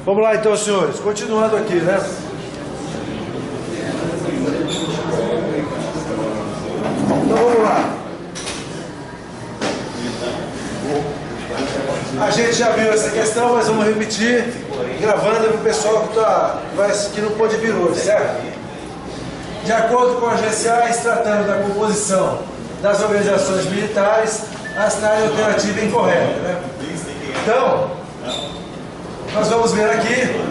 Vamos lá então, senhores, continuando aqui, né? Então vamos lá. A gente já viu essa questão, mas vamos repetir, gravando para o pessoal que não pôde vir hoje, certo? De acordo com a GCA, se tratando da composição das organizações militares, a cidade alternativa é incorreta, né? Então, nós vamos ver aqui,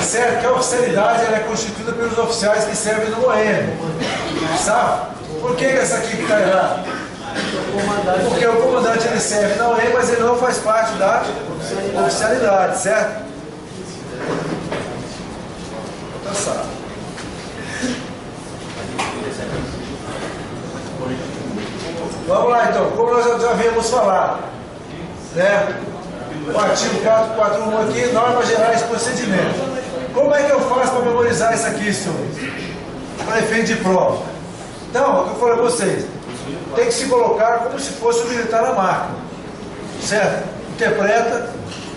certo, que a oficialidade ela é constituída pelos oficiais que servem no OM, sabe? Por que essa aqui que está errada? Porque o comandante ele serve na OM, mas ele não faz parte da oficialidade, certo? Tá certo. Vamos lá então, como nós já havíamos falado, né? O artigo 441 aqui, normas gerais de procedimento. Como é que eu faço para memorizar isso aqui, senhores? Para efeito de prova. Então, o que eu falei para vocês, tem que se colocar como se fosse o militar na máquina, certo? Interpreta,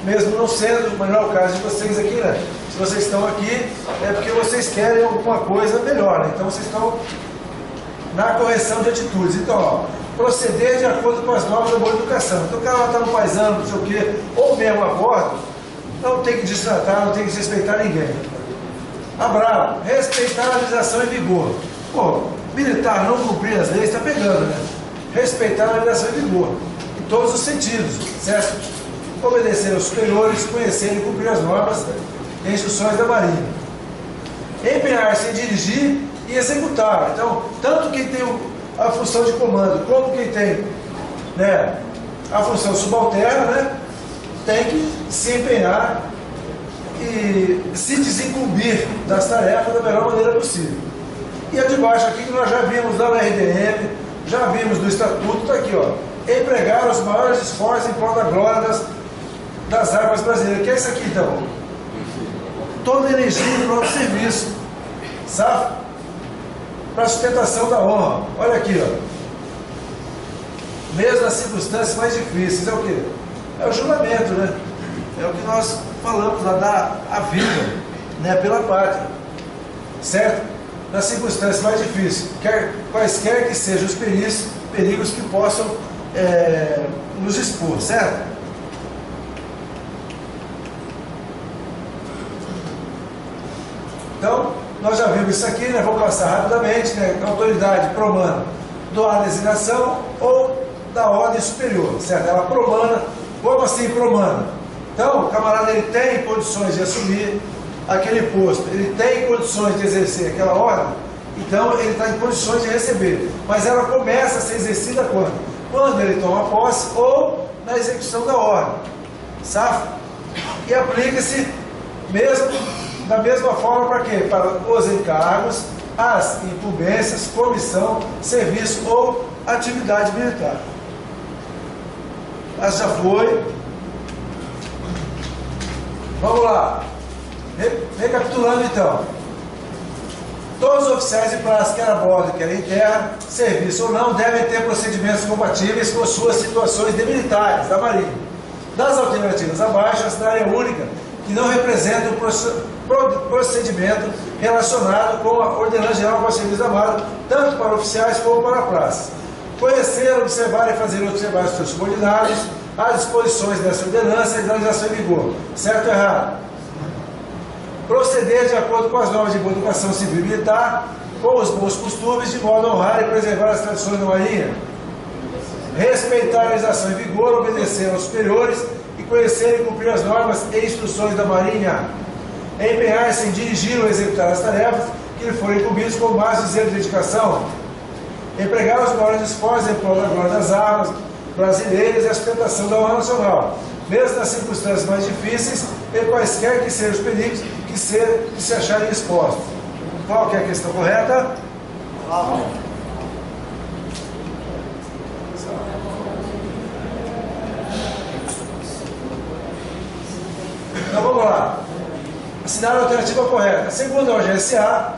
mesmo não sendo, mas não é o caso de vocês aqui, né? Se vocês estão aqui, é porque vocês querem alguma coisa melhor, né? Então vocês estão na correção de atitudes. Então, ó, proceder de acordo com as normas da boa educação. Então o cara está no paisano, não sei o quê, ou mesmo a bordo, não tem que destratar, não tem que desrespeitar ninguém. Bravo, respeitar a legislação em vigor. Pô, militar não cumprir as leis está pegando, né? Respeitar a legislação em vigor, em todos os sentidos, certo? Obedecer aos superiores, conhecer e cumprir as normas e instruções da Marinha. Empenhar-se em dirigir e executar. Então, tanto quem tem a função de comando, como quem tem, né, a função subalterna, né, tem que se empenhar e se desincumbir das tarefas da melhor maneira possível. E a de baixo aqui que nós já vimos lá no RDM, já vimos no Estatuto, está aqui, ó, empregar os maiores esforços em prol da glória das armas brasileiras. Que é isso aqui então? Toda energia em prol do serviço, sabe? Para a sustentação da honra. Olha aqui, ó. Mesmo nas circunstâncias mais difíceis, é o quê? É o juramento, né? É o que nós falamos lá, dar a vida, né, pela pátria, certo? Nas circunstâncias mais difíceis, quaisquer que sejam os perigos que possam nos expor, certo? Então, nós já vimos isso aqui, né? Vou passar rapidamente, né? A autoridade promana doar a designação ou da ordem superior, certo? Ela promana. Como assim promana? Então, o camarada ele tem condições de assumir aquele posto, ele tem condições de exercer aquela ordem, então ele está em condições de receber. Mas ela começa a ser exercida quando? Quando ele toma posse ou na execução da ordem, sabe? E aplica-se mesmo da mesma forma para quê? Para os encargos, as incumbências, comissão, serviço ou atividade militar. Mas já foi. Vamos lá. Recapitulando então. Todos os oficiais de praça, quer a bordo, quer em terra, serviço ou não, devem ter procedimentos compatíveis com suas situações de militares da Marinha. Das alternativas abaixo, a cidade é única que não representa um procedimento relacionado com a Ordenança Geral para o Serviço da Marinha, tanto para oficiais como para praças. Conhecer, observar e fazer observar os seus subordinados as disposições dessa ordenança e da legislação em vigor. Certo ou errado? Proceder de acordo com as normas de boa educação civil e militar, com os bons costumes, de modo a honrar e preservar as tradições da Marinha. Respeitar a legislação em vigor, obedecer aos superiores e conhecer e cumprir as normas e instruções da Marinha. Empenhar-se em dirigir ou executar as tarefas que lhe forem incumbidas com mais zelo de dedicação. Empregar os maiores esforços em prol da glória das armas brasileiras e a sustentação da honra nacional, mesmo nas circunstâncias mais difíceis e quaisquer que sejam os perigos que se acharem expostos. Qual que é a questão correta? Então vamos lá. Assinar a alternativa correta. Segundo a OGSA,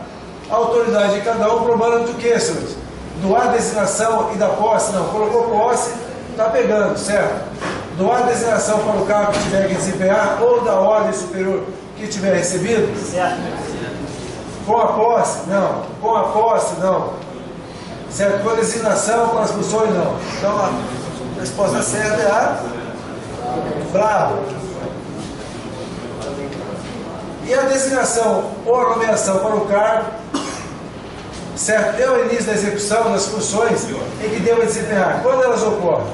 a autoridade de cada um promana do que, senhores? Doar a designação e da posse? Não, colocou posse, está pegando, certo? Doar a designação para o cargo que tiver que desempenhar ou da ordem superior que tiver recebido? Certo. Com a posse? Não. Com a posse? Não. Certo? Com a designação, com as funções? Não. Então a resposta certa é a bravo. E a designação ou a nomeação para o cargo, certo? É o início da execução das funções em que deva desempenhar. Quando elas ocorrem?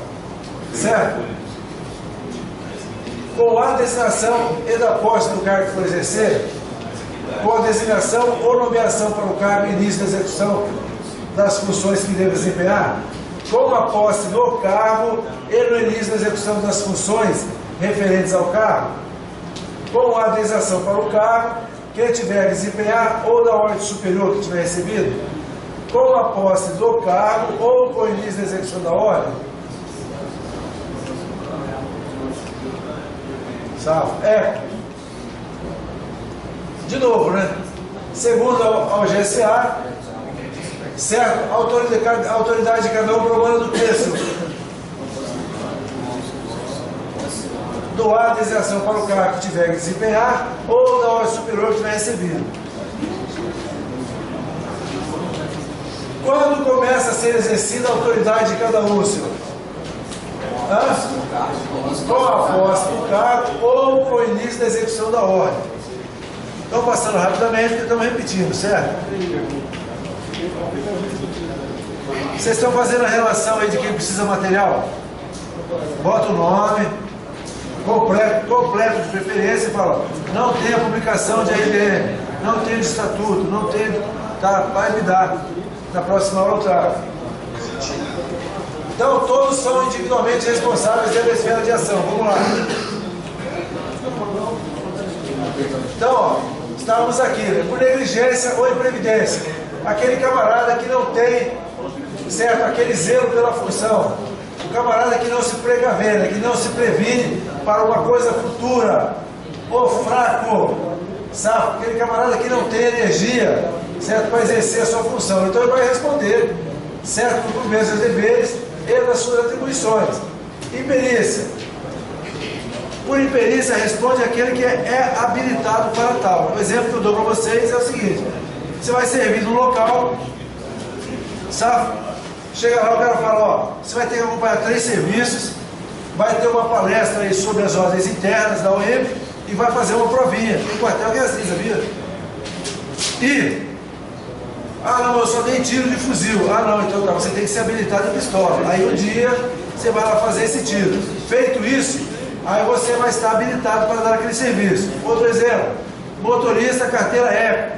Certo? Com a designação e da posse do cargo que for exercer, com a designação ou nomeação para o cargo e início da execução das funções que deve desempenhar, com a posse do cargo e no início da execução das funções referentes ao cargo, com a designação para o cargo que tiver a desempenhar ou da ordem superior que tiver recebido, com a posse do cargo ou com o início da execução da ordem. Sabe? De novo, né? Segundo ao GSA, certo? A autoridade de cada um promana do texto. Doar a designação para o cargo que tiver que desempenhar ou da ordem superior que tiver recebido. Quando começa a ser exercida a autoridade de cada um, senhor? Com a posse do cargo ou com o início da execução da ordem. Estou passando rapidamente porque estamos repetindo, certo? Vocês estão fazendo a relação aí de quem precisa material? Bota o nome, completo de preferência e fala, não tem a publicação de RDM, não tem de estatuto, não tem, tá, vai me dar. Na próxima aula eu trago. Então todos são individualmente responsáveis pela esfera de ação. Vamos lá. Então, ó, estávamos aqui, né? Por negligência ou imprevidência. Aquele camarada que não tem, certo? Aquele zelo pela função. O camarada que não se precavene, que não se previne para uma coisa futura. O fraco, sabe? Aquele camarada que não tem energia, certo? Para exercer a sua função. Então ele vai responder, certo? Por cumprir seus deveres e das suas atribuições. Imperícia. Por imperícia responde aquele que é habilitado para tal. O exemplo que eu dou para vocês é o seguinte: você vai servir no local, sabe? Chega lá, o cara fala, ó, você vai ter que acompanhar 3 serviços, vai ter uma palestra aí sobre as ordens internas da OEM e vai fazer uma provinha. Tem quartel que é assim, sabia? E não, eu só dei tiro de fuzil. Não, então tá, você tem que ser habilitado em pistola. Aí um dia você vai lá fazer esse tiro. Feito isso, aí você vai estar habilitado para dar aquele serviço. Outro exemplo, motorista carteira épica.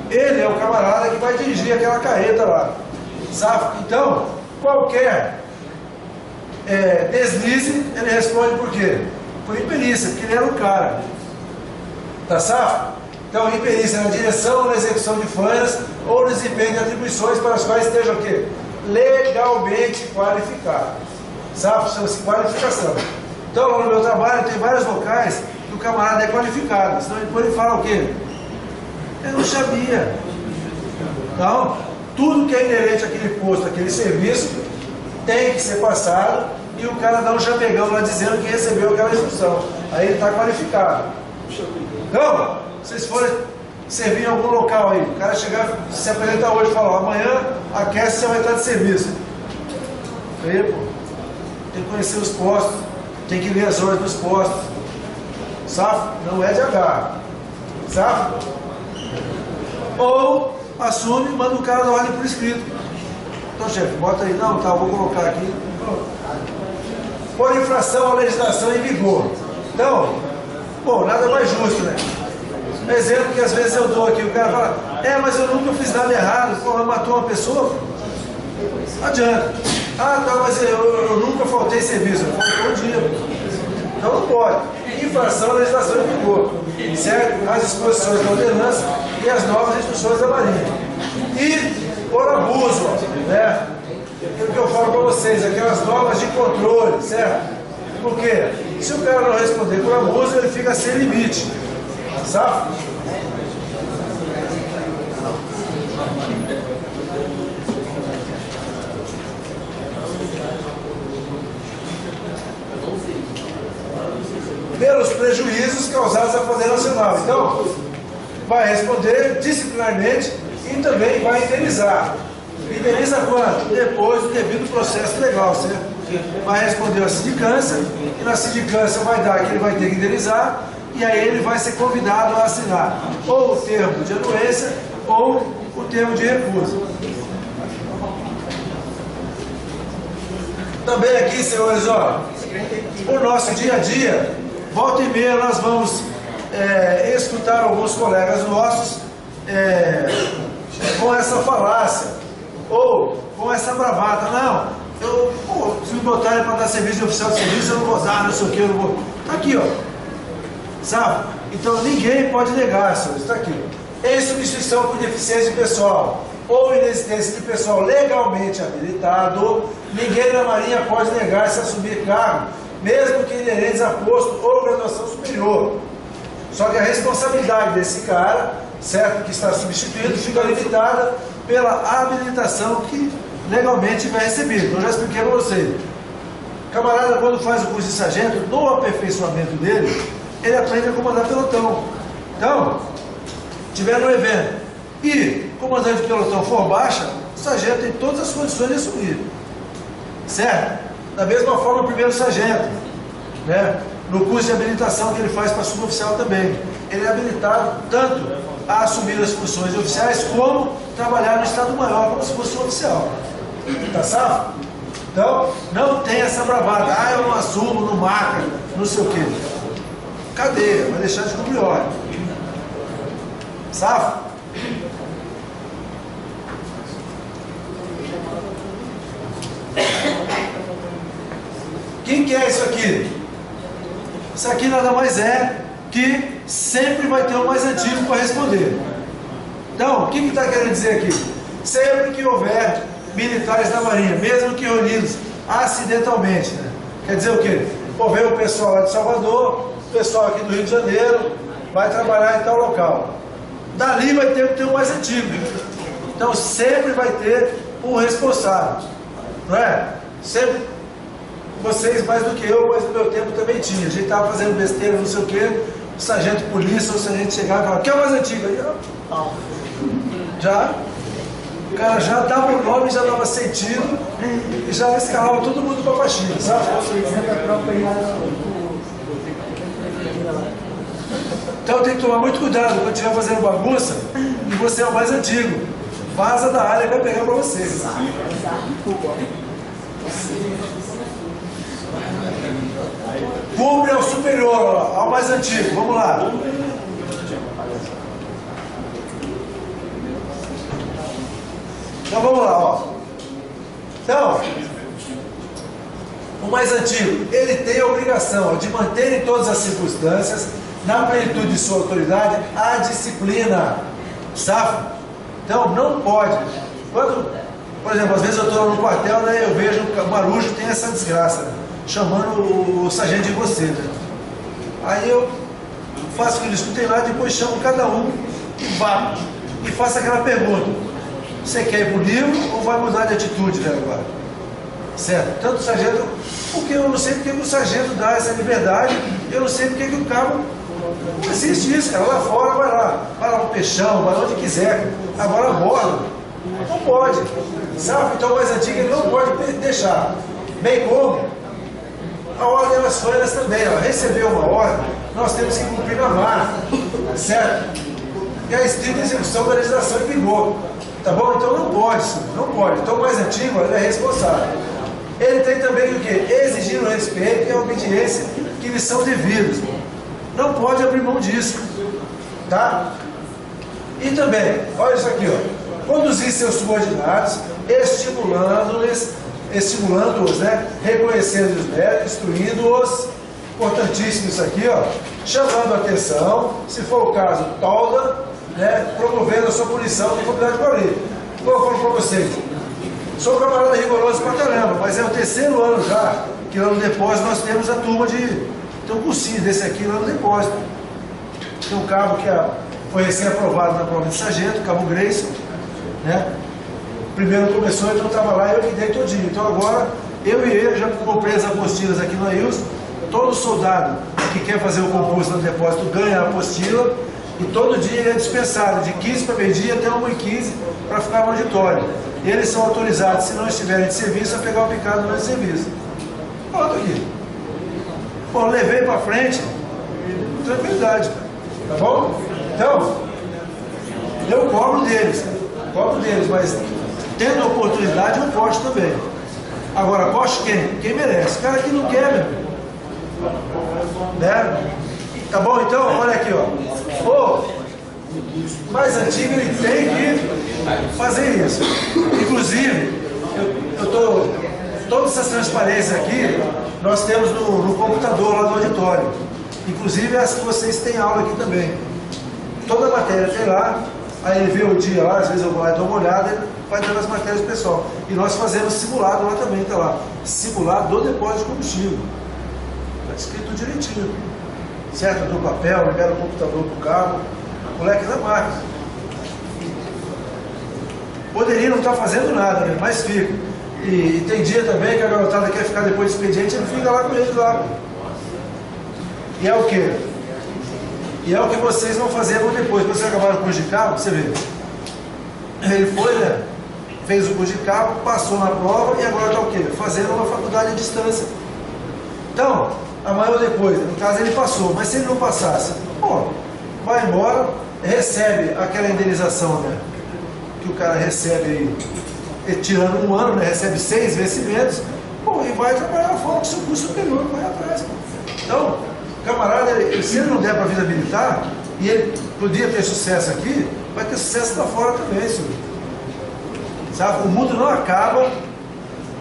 Ele é o camarada que vai dirigir aquela carreta lá. Sabe? Então, qualquer deslize, ele responde por quê? Por imperícia, porque ele era o cara. Tá safo? Então, imperícia na direção ou na execução de fanas ou no desempenho de atribuições para as quais esteja o quê? Legalmente qualificado. Sabe? Chama-se qualificação. Então, lá no meu trabalho, tem vários locais que o camarada é qualificado. Senão depois ele fala o quê? Eu não sabia. Então, tudo que é inerente àquele posto, àquele serviço, tem que ser passado e o cara dá um chapegão lá dizendo que recebeu aquela instrução. Aí ele está qualificado. Então, vocês forem servir em algum local aí, o cara chegar, se apresentar hoje e falar, amanhã aquece, você vai estar de serviço. Aí, pô, tem que conhecer os postos, tem que ler as ordens dos postos. Sabe? Não é de agarro. Sabe? Ou assume e manda o cara da ordem por escrito. Então, chefe, bota aí. Não, tá, vou colocar aqui. Por infração à legislação em vigor. Então, pô, nada mais justo, né? Exemplo que às vezes eu dou aqui, o cara fala, mas eu nunca fiz nada errado, porra, matou uma pessoa. Não adianta. Tá, mas eu nunca faltei serviço, eu faltei um dia. Então não pode. Infração à legislação em vigor. Certo? As disposições da ordenança e as novas instruções da Marinha. E por abuso, né? Aquilo que eu falo para vocês, aquelas normas de controle, certo? Por quê? Se o cara não responder por abuso, ele fica sem limite. Sabe? Pelos prejuízos causados à poder nacional. Então, vai responder disciplinarmente e também vai indenizar. Indeniza quanto? Depois do devido processo legal, certo? Vai responder a sindicância, e na sindicância vai dar que ele vai ter que indenizar, e aí ele vai ser convidado a assinar ou o termo de anuência ou o termo de recusa. Também aqui, senhores, ó, o nosso dia a dia, volta e meia nós vamos escutar alguns colegas nossos com essa falácia, ou com essa bravata. Não, se me botarem para dar serviço de oficial de serviço, eu não vou dar, não sei o que, eu não vou. Está aqui, ó. Sabe? Então ninguém pode negar, senhores, está aqui. Em substituição por deficiência de pessoal ou inexistência de pessoal legalmente habilitado, ninguém na Marinha pode negar-se a assumir cargo, mesmo que inerentes a posto ou graduação superior. Só que a responsabilidade desse cara, certo, que está substituído, fica limitada pela habilitação que legalmente tiver recebido. Eu já expliquei para vocês. O camarada, quando faz o curso de sargento, no aperfeiçoamento dele, ele aprende a comandar pelotão. Então, tiver no evento e o comandante de pelotão for baixa, o sargento tem todas as condições de assumir. Certo? Da mesma forma, o primeiro sargento, né? No curso de habilitação que ele faz para suboficial também. Ele é habilitado tanto a assumir as funções de oficiais, como trabalhar no Estado-Maior como se fosse um oficial. Tá safo? Então, não tem essa bravada. Ah, eu não assumo, não marca, não sei o quê. Cadeia, vai deixar de cumprir ordem. Safo? Quem que é isso aqui? Isso aqui nada mais é que sempre vai ter o mais antigo para responder. Então, o que está querendo dizer aqui? Sempre que houver militares da Marinha, mesmo que reunidos acidentalmente, né? Quer dizer o quê? Houver o pessoal lá de Salvador, o pessoal aqui do Rio de Janeiro, vai trabalhar em tal local. Dali vai ter que ter o mais antigo. Então, sempre vai ter um responsável. Não é? Sempre, vocês mais do que eu, mas no meu tempo também tinha. A gente estava fazendo besteira, não sei o quê, o sargento de polícia, ou o sargento chegava e falava, quem é o mais antigo? Aí, já, o cara já dava o nome, já dava sentido, e já escalava todo mundo para a faxina, sabe? Então tem que tomar muito cuidado quando estiver fazendo bagunça e você é o mais antigo. Vaza da área e vai pegar para você. Cumpre ao superior, ao mais antigo. Vamos lá. Então vamos lá, ó. Então, o mais antigo, ele tem a obrigação de manter em todas as circunstâncias, na plenitude de sua autoridade, a disciplina. Safo? Então, não pode. Quando, por exemplo, às vezes eu estou no quartel, né, eu vejo o Marujo tem essa desgraça, né, chamando o sargento de você, né? Aí eu faço que eles escutem lá, depois chamo cada um e bato. E faço aquela pergunta: você quer ir para o livro ou vai mudar de atitude, né, agora? Certo? Tanto o sargento, porque eu não sei porque o sargento dá essa liberdade, eu não sei porque que o cabo. Não existe isso, cara. Lá fora vai lá no peixão, vai onde quiser. Agora a bordo, não pode. Sabe? Então, o mais antigo ele não pode deixar. Bem como a ordem das folhas também. Ó. Recebeu uma ordem, nós temos que cumprir na marca. Certo? E a estrita execução da legislação em vigor. Tá bom? Então não pode, não pode. Então o mais antigo ele é responsável. Ele tem também o quê? Exigir o respeito e a obediência que lhes são devidos. Não pode abrir mão disso, tá? E também, olha isso aqui, ó, conduzir seus subordinados, estimulando-os, né? Reconhecendo os méritos, instruindo-os, importantíssimo isso aqui, ó, chamando a atenção, se for o caso, tolda, né? Promovendo a sua punição de conformidade com a lei. Como eu falo para vocês, sou um camarada rigoroso pra caramba, mas é o terceiro ano já que lá no depósito nós temos a turma de. Tem um cursinho desse aqui lá no depósito. Tem um cabo que foi recém-aprovado na prova de sargento, cabo Grayson, né? Primeiro começou, então eu estava lá e eu me dei todinho. Então agora, eu e ele já comprei as apostilas aqui no AIUS. Todo soldado que quer fazer o concurso no depósito ganha a apostila e todo dia ele é dispensado, de 15 para meio-dia até 1h15 para ficar no auditório. E eles são autorizados, se não estiverem de serviço, a pegar o picado no serviço. Pronto aqui. Pô, levei para frente, tranquilidade, tá bom? Então, eu cobro deles, mas tendo a oportunidade eu posto também. Agora, posto quem? Quem merece. O cara que não quer, meu. Né? Tá bom? Então, olha aqui, ó. O mais antigo, ele tem que fazer isso. Inclusive, todas essas transparências aqui, nós temos no computador lá do auditório. Inclusive, as que vocês têm aula aqui também. Toda a matéria tem lá. Aí ele vê o dia lá, às vezes eu vou lá e dou uma olhada, ele vai dando as matérias pro pessoal. E nós fazemos simulado lá também, tá lá. Simulado do depósito de combustível. Está escrito direitinho. Certo? Eu dou papel, libero o computador pro cabo, moleque da máquina. Poderia não estar fazendo nada, né? Mas fica. E tem dia também que a garotada quer ficar depois do expediente, ele fica lá com ele lá. E é o quê? E é o que vocês vão fazer depois. Quando vocês acabaram o curso de carro, você vê. Ele foi, né? Fez o curso de carro, passou na prova e agora está o quê? Fazendo uma faculdade à distância. Então, amanhã ou depois, no caso ele passou, mas se ele não passasse, pô, vai embora, recebe aquela indenização, né? Que o cara recebe aí, tirando um ano, né? Recebe 6 vencimentos, pô, e vai trabalhar fora com seu curso superior, vai atrás. Então, camarada, se ele não der para a vida militar, e ele podia ter sucesso aqui, vai ter sucesso lá fora também, senhor. Sabe? O mundo não acaba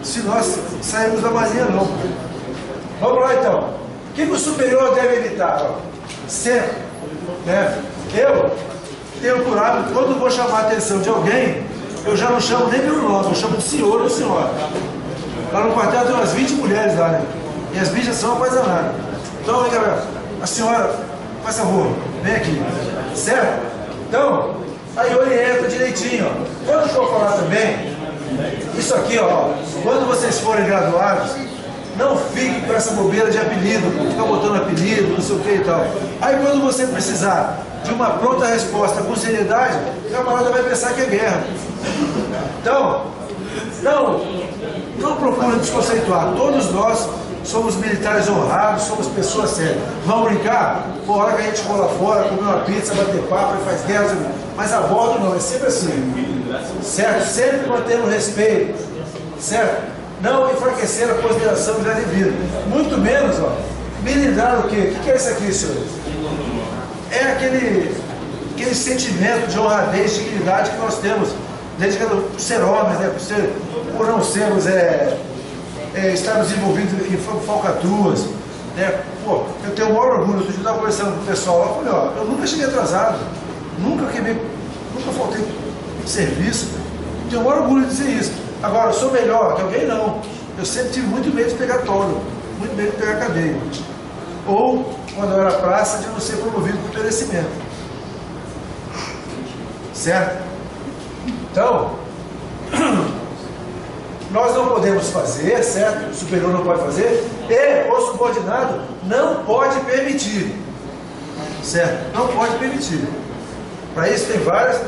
se nós sairmos da marinha, não. Vamos lá, então. O que o superior deve evitar? Ó? Sempre. Né? Eu tenho por hábito, quando eu vou chamar a atenção de alguém, eu já não chamo nem pelo nome, eu chamo de senhor ou senhora. Lá no quartel tem umas 20 mulheres lá, né? E as bichas são apaixonadas. Então, vem cá, a senhora, faz favor, vem aqui, certo? Então, aí orienta direitinho, ó. Quando for falar também, isso aqui, ó, quando vocês forem graduados, não fiquem com essa bobeira de apelido, ficar botando apelido, não sei o que e tal. Aí quando você precisar de uma pronta resposta com seriedade, o camarada vai pensar que é guerra. Então, não procure desconceituar, todos nós somos militares honrados, somos pessoas sérias. Vamos brincar? Por hora que a gente for lá fora, comer uma pizza, bater papo e faz guerra, mas a bordo não, é sempre assim. Certo? Sempre mantendo respeito. Certo? Não enfraquecer a consideração já devida. Muito menos, ó, milindrar o quê? O que é isso aqui, senhores? É aquele sentimento de honradez, de dignidade que nós temos, desde por ser homens, né? Por não sermos estarmos envolvidos em falcatruas, né? Pô, eu tenho o maior orgulho. Eu estava conversando com o pessoal lá, eu falei, ó, eu nunca cheguei atrasado, nunca faltei serviço, eu tenho o maior orgulho de dizer isso. Agora, eu sou melhor que alguém? Não. Eu sempre tive muito medo de pegar touro, muito medo de pegar cadeia. Ou, quando eu era praça, de não ser promovido por perecimento. Certo? Então, nós não podemos fazer, certo? O superior não pode fazer, e o subordinado não pode permitir. Certo? Não pode permitir. Para isso tem várias,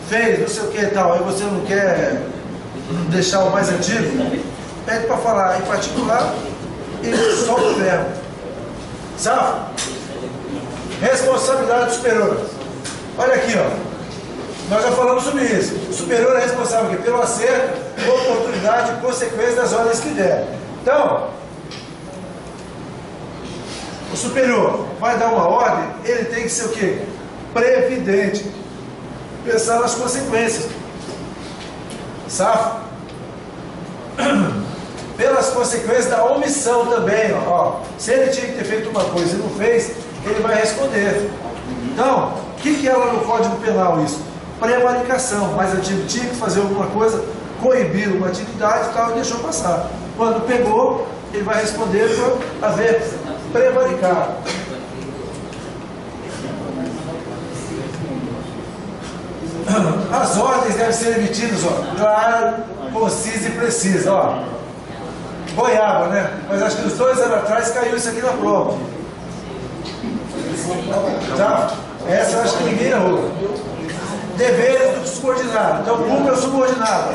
fez, não sei o que e tal, aí você não quer deixar o mais antigo, pede para falar em particular e solta o verbo. Sabe? Responsabilidade do superior. Olha aqui, ó. Nós já falamos sobre isso. O superior é responsável pelo acerto, oportunidade e consequência das ordens que der. Então, o superior vai dar uma ordem, ele tem que ser o quê? Previdente. Pensar nas consequências. Sabe? Pelas consequências da omissão também, ó. Se ele tinha que ter feito uma coisa e não fez, ele vai responder. Então, o que é lá no Código Penal isso? Prevaricação, mas eu tinha que fazer alguma coisa, coibir uma atividade e tal, e deixou passar. Quando pegou, ele vai responder por haver prevaricado. As ordens devem ser emitidas, ó, claro, concisa e precisa, ó. Goiaba, né? Mas acho que uns 2 anos atrás caiu isso aqui na prova. Tá? Essa eu acho que ninguém errou. Deveres do subordinado. Então, cumpra o subordinado.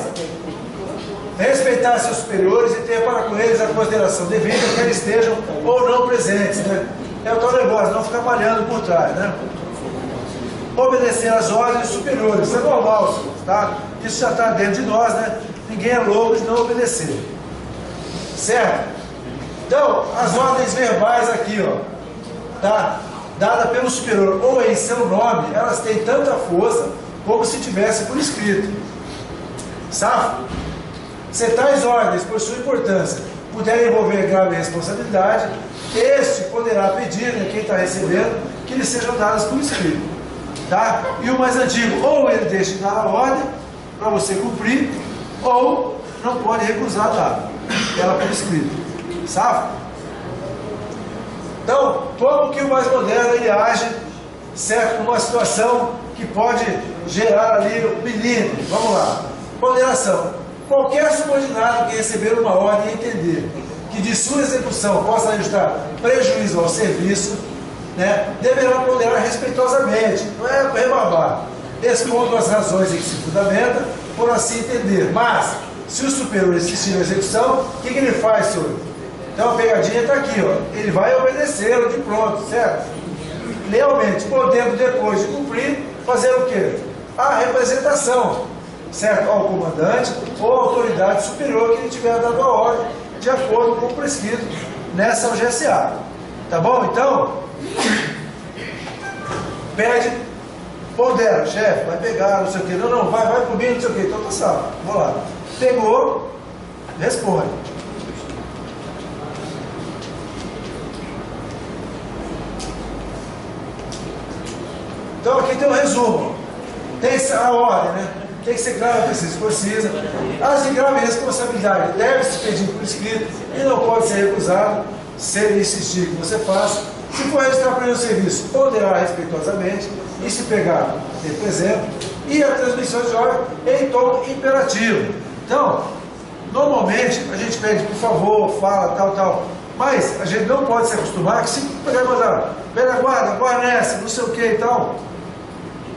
Respeitar seus superiores e ter para com eles a consideração devida, que eles estejam ou não presentes, né? É o tal negócio, não ficar malhando por trás, né? Obedecer às ordens superiores, isso é normal, tá? Isso já está dentro de nós, né? Ninguém é louco de não obedecer. Certo? Então, as ordens verbais aqui, ó, tá? Dada pelo superior ou em seu nome, elas têm tanta força como se tivesse por escrito. Sabe? Se tais ordens, por sua importância, puderem envolver grave responsabilidade, este poderá pedir, né, quem está recebendo, que lhe sejam dadas por escrito. Tá? E o mais antigo, ou ele deixa de dar a ordem para você cumprir, ou não pode recusar dar ela por escrito. Sabe? Então, como que o mais moderno ele age, certo, numa situação que pode gerar ali o menino? Vamos lá. Ponderação. Qualquer subordinado que receber uma ordem e entender que de sua execução possa ajustar prejuízo ao serviço, né, deverá ponderar respeitosamente, não é rebabar, expondo as razões em que se fundamenta, por assim entender. Mas, se o superior insistir na execução, o que ele faz, senhor? Então a pegadinha está aqui, ó. Ele vai obedecê-lo de pronto, certo? Lealmente, podendo depois de cumprir, fazer o quê? A representação, certo? Ao comandante ou à autoridade superior que ele tiver dado a ordem, de acordo com o prescrito nessa UGSA. Tá bom? Então, pede, pondera, chefe, vai pegar, não sei o que, não, vai comigo, não sei o que, então tá salvo, vamos lá. Pegou, responde. Então aqui tem um resumo. Tem a ordem, né? Tem que ser claro, precisa. As de grave responsabilidade deve-se pedir por escrito e não pode ser recusado se ele insistir que você faça. Se for registrar para o serviço, ponderar respeitosamente e se pegar, por exemplo, e a transmissão de ordem em tom imperativo. Então, normalmente a gente pede por favor, fala, tal, mas a gente não pode se acostumar que se pegar e mandar, velha guarda, bora nessa, não sei o que e tal.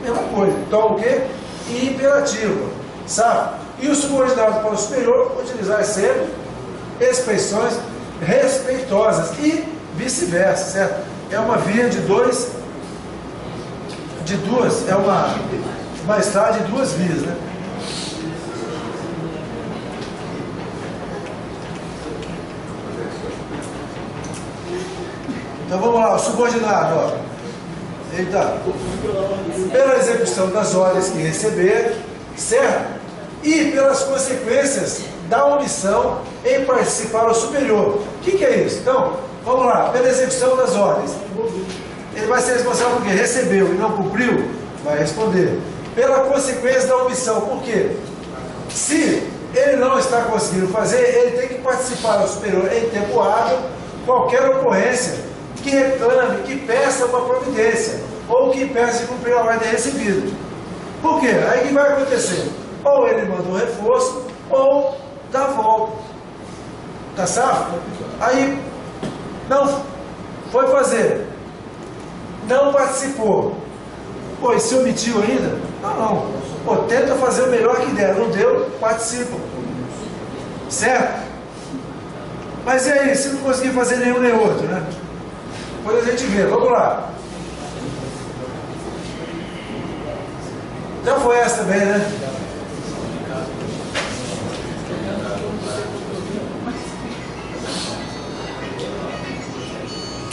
Mesma coisa. Então, o que? Imperativo, sabe? E o subordinado para o superior utilizar sempre expressões respeitosas e vice-versa, certo? É uma via de duas, é uma estrada de duas vias, né? Então vamos lá, o subordinado, ó. Ele está pela execução das ordens que receber, certo? E pelas consequências da omissão em participar ao superior. O que é isso? Então, vamos lá, pela execução das ordens. Ele vai ser responsável porque recebeu e não cumpriu, vai responder. Pela consequência da omissão, por quê? Se ele não está conseguindo fazer, ele tem que participar ao superior em tempo hábil, qualquer ocorrência que reclame, que peça uma providência, ou que peça de cumprir a ordem recebida. Por quê? Aí o que vai acontecer? Ou ele manda um reforço, ou dá a volta. Tá certo? Aí, não foi fazer, não participou. Pô, e se omitiu ainda? Não. Pô, tenta fazer o melhor que der. Não deu, participa. Certo? Mas e aí, se não conseguir fazer nenhum nem outro, né? Depois a gente vê, vamos lá. Já foi essa também, né?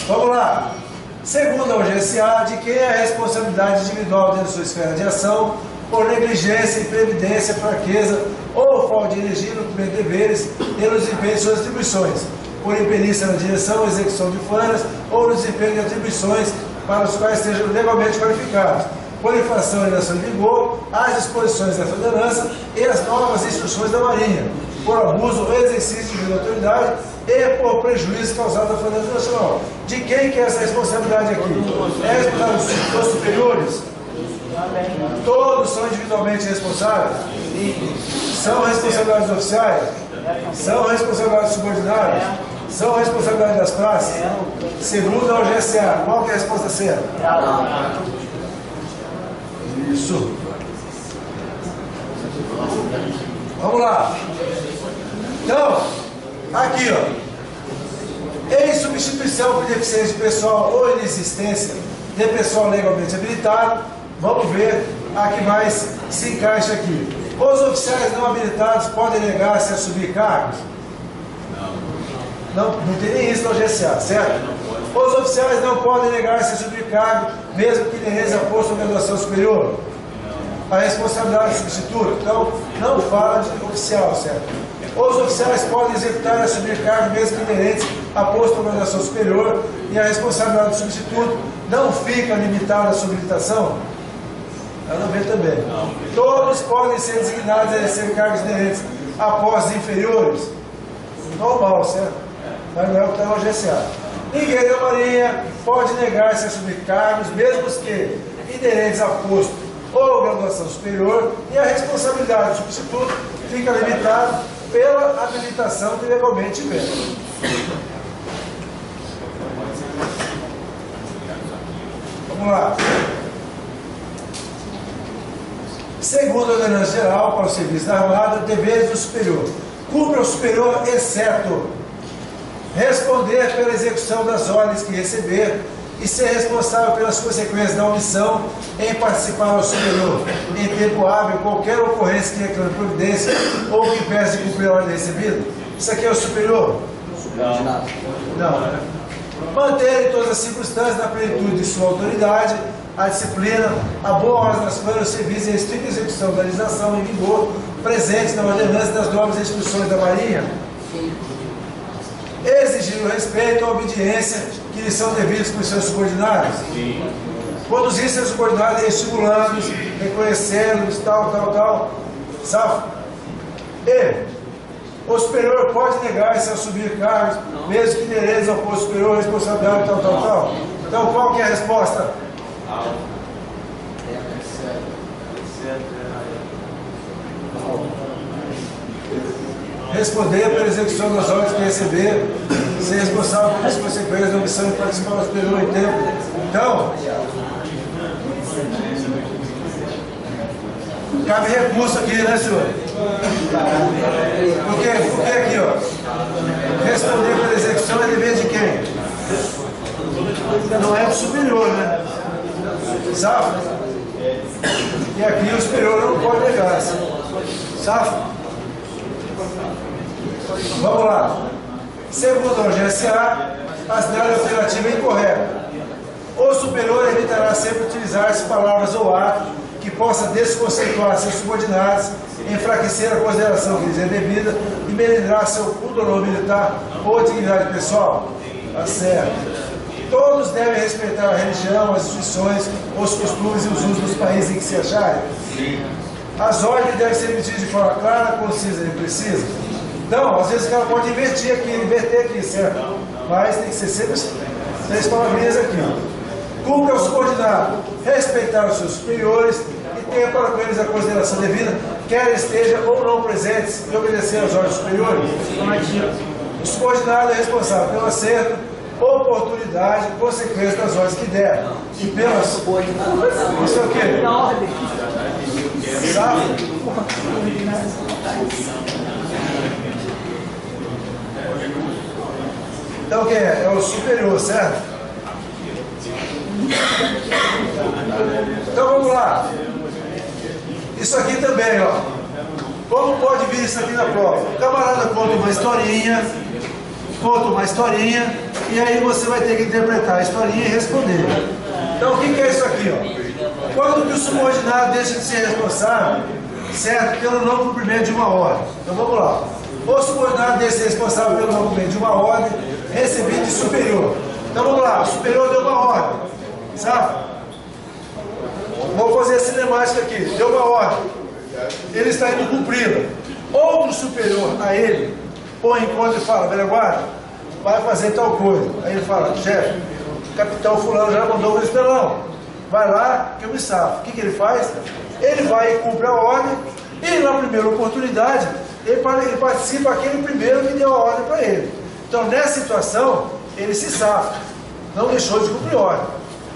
Vamos lá. Segundo a UGSA, de quem é a responsabilidade individual dentro de sua esfera de ação por negligência, imprevidência, fraqueza ou falta de energia no cumprimento de deveres e no desempenho de suas atribuições, por imperícia na direção, execução de planos ou no desempenho de atribuições para os quais estejam legalmente qualificados, por infração e inação de vigor, às disposições dessa ordenança e as novas instruções da Marinha, por abuso ou exercício de autoridade e por prejuízo causado à finança nacional. De quem que é essa responsabilidade aqui? É a responsabilidade dos superiores? Todos são individualmente responsáveis? São responsabilidades oficiais? São responsabilidades subordinadas? são responsabilidade das praças? Segundo a OGSA, qual que é a resposta certa? Isso. Vamos lá. Então, aqui, ó. Em substituição por deficiência pessoal ou inexistência de pessoal legalmente habilitado, vamos ver a que mais se encaixa aqui. Os oficiais não habilitados podem negar-se a assumir cargos? Não tem nem isso na OGSA, certo? Os oficiais não podem negar-se a assumir cargo, mesmo que inerentes a posto ou graduação superior. A responsabilidade do substituto, então, não fala de oficial, certo? Os oficiais podem executar e assumir cargo, mesmo que inerentes a posto ou graduação superior, e a responsabilidade do substituto não fica limitada à sua habilitação? Ela não vê também. Todos podem ser designados a exercer cargos inerentes a postos inferiores? Normal, certo? Mas não é o que está na OGSA. Ninguém da Marinha pode negar-se a assumir cargos, mesmo que inerentes a posto ou graduação superior, e a responsabilidade do substituto fica limitada pela habilitação que legalmente tiver. Vamos lá. Segundo a ordenança geral para o serviço da Armada, deveres do superior. Cumpre o superior, exceto responder pela execução das ordens que receber e ser responsável pelas consequências da omissão em participar ao superior, em tempo hábil, qualquer ocorrência que reclame providência ou que peça de cumprir a ordem recebida. Isso aqui é o superior? Não. Manter em todas as circunstâncias, na plenitude de sua autoridade, a disciplina, a boa ordem das coisas, o serviço e a estrita execução da legislação em vigor, presentes na ordenança das normas e instruções da Marinha. Exigir o respeito e a obediência que lhes são devidos por seus subordinados. Conduzir seus subordinados estimulando-os, reconhecendo-os, tal. Sabe? E o superior pode negar-se a assumir cargos, mesmo que inerentes ao posto superior, responsabilidade, tal. Então, qual que é a resposta? Responder pela execução das ordens que receber, ser responsável pelas consequências da omissão de participar do superior em tempo. Então, cabe recurso aqui, né, senhor? Porque aqui, ó, responder pela execução é dever de quem? Não é do superior, né? Sabe? E aqui o superior não pode negar-se. Sabe? Vamos lá. Segundo a OGSA, a cidade alternativa é incorreta. O superior evitará sempre utilizar-se palavras ou atos que possa desconceituar seus subordinados, enfraquecer a consideração que lhes é devida e melindrar seu pudor militar ou dignidade pessoal. Tá certo. Todos devem respeitar a religião, as instituições, os costumes e os usos dos países em que se acharem. As ordens devem ser emitidas de forma clara, concisa e precisa. Então, às vezes o cara pode inverter aqui, certo? Mas tem que ser sempre 3 palavrinhas aqui. Cumpre ao subordinado respeitar os seus superiores e tenha para com eles a consideração devida, quer esteja ou não presentes, e obedecer às ordens superiores. O subordinado é responsável pelo acerto, oportunidade e consequência das ordens que der. E pelas... Isso é o quê? Sabe? Então o que é? É o superior, certo? Então vamos lá. Isso aqui também, ó. Como pode vir isso aqui na prova? O camarada conta uma historinha, e aí você vai ter que interpretar a historinha e responder. Então o que é isso aqui, ó? Quando que o subordinado deixa de ser responsável, certo, pelo não cumprimento de uma ordem? Então vamos lá. O subordinado deixa de ser responsável pelo não cumprimento de uma ordem recebida de superior. Então vamos lá, o superior deu uma ordem, sabe? Vamos fazer a cinemática aqui. Deu uma ordem, ele está indo cumpri-la. Outro superior a ele põe em conta e fala: velho guarda, vai fazer tal coisa. Aí ele fala: chefe, o capitão fulano já mandou o espelão, vai lá que eu me safo. O que ele faz? Ele vai e cumpre a ordem, e na primeira oportunidade ele participa aquele primeiro que deu a ordem para ele. Então, nessa situação, ele se safa. Não deixou de cumprir ordem.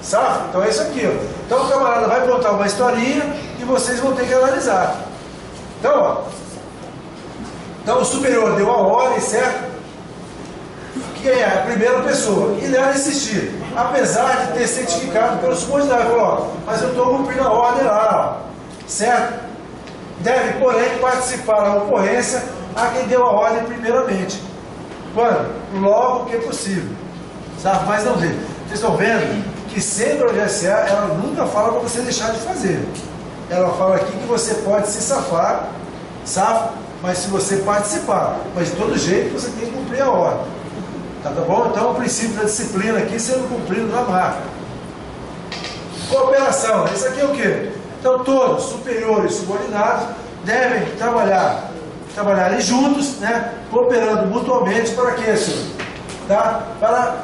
Safa? Então é isso aqui, ó. Então o camarada vai contar uma historinha e vocês vão ter que analisar. Então, ó. Então o superior deu a ordem, certo? Quem é? A primeira pessoa. E deve insistir. Apesar de ter certificado pelo subordinado. Falou, ó, mas eu estou cumprindo a ordem lá, ó. Certo? Deve, porém, participar da ocorrência a quem deu a ordem primeiramente. Quando? Logo que possível. Sabe? Mas não dele. Vocês estão vendo que sempre a GSA, ela nunca fala para você deixar de fazer. Ela fala aqui que você pode se safar, safa, mas se você participar. Mas de todo jeito você tem que cumprir a ordem. Tá bom? Então o princípio da disciplina aqui sendo cumprido na marca. Cooperação. Isso aqui é o quê? Então todos, superiores e subordinados, devem trabalhar ali juntos, né? Cooperando mutuamente para quê, senhor? Tá? Para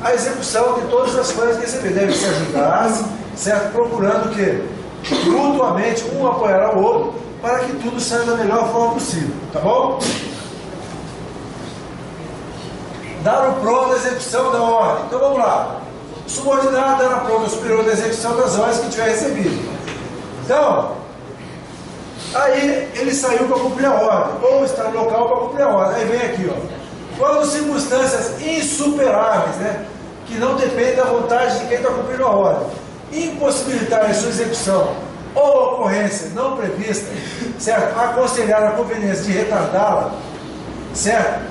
a execução de todas as coisas que receber. Devem se ajudar, certo? Procurando o quê? Mutuamente, um apoiar ao outro, para que tudo saia da melhor forma possível. Tá bom? Dar o pronto à execução da ordem. Então vamos lá. O subordinado dará pronto ao superior da execução das ordens que tiver recebido. Então, aí ele saiu para cumprir a ordem, ou está no local para cumprir a ordem. Aí vem aqui, ó. Quando circunstâncias insuperáveis, né, que não dependem da vontade de quem está cumprindo a ordem, impossibilitarem sua execução ou ocorrência não prevista, certo? Aconselhar a conveniência de retardá-la, certo?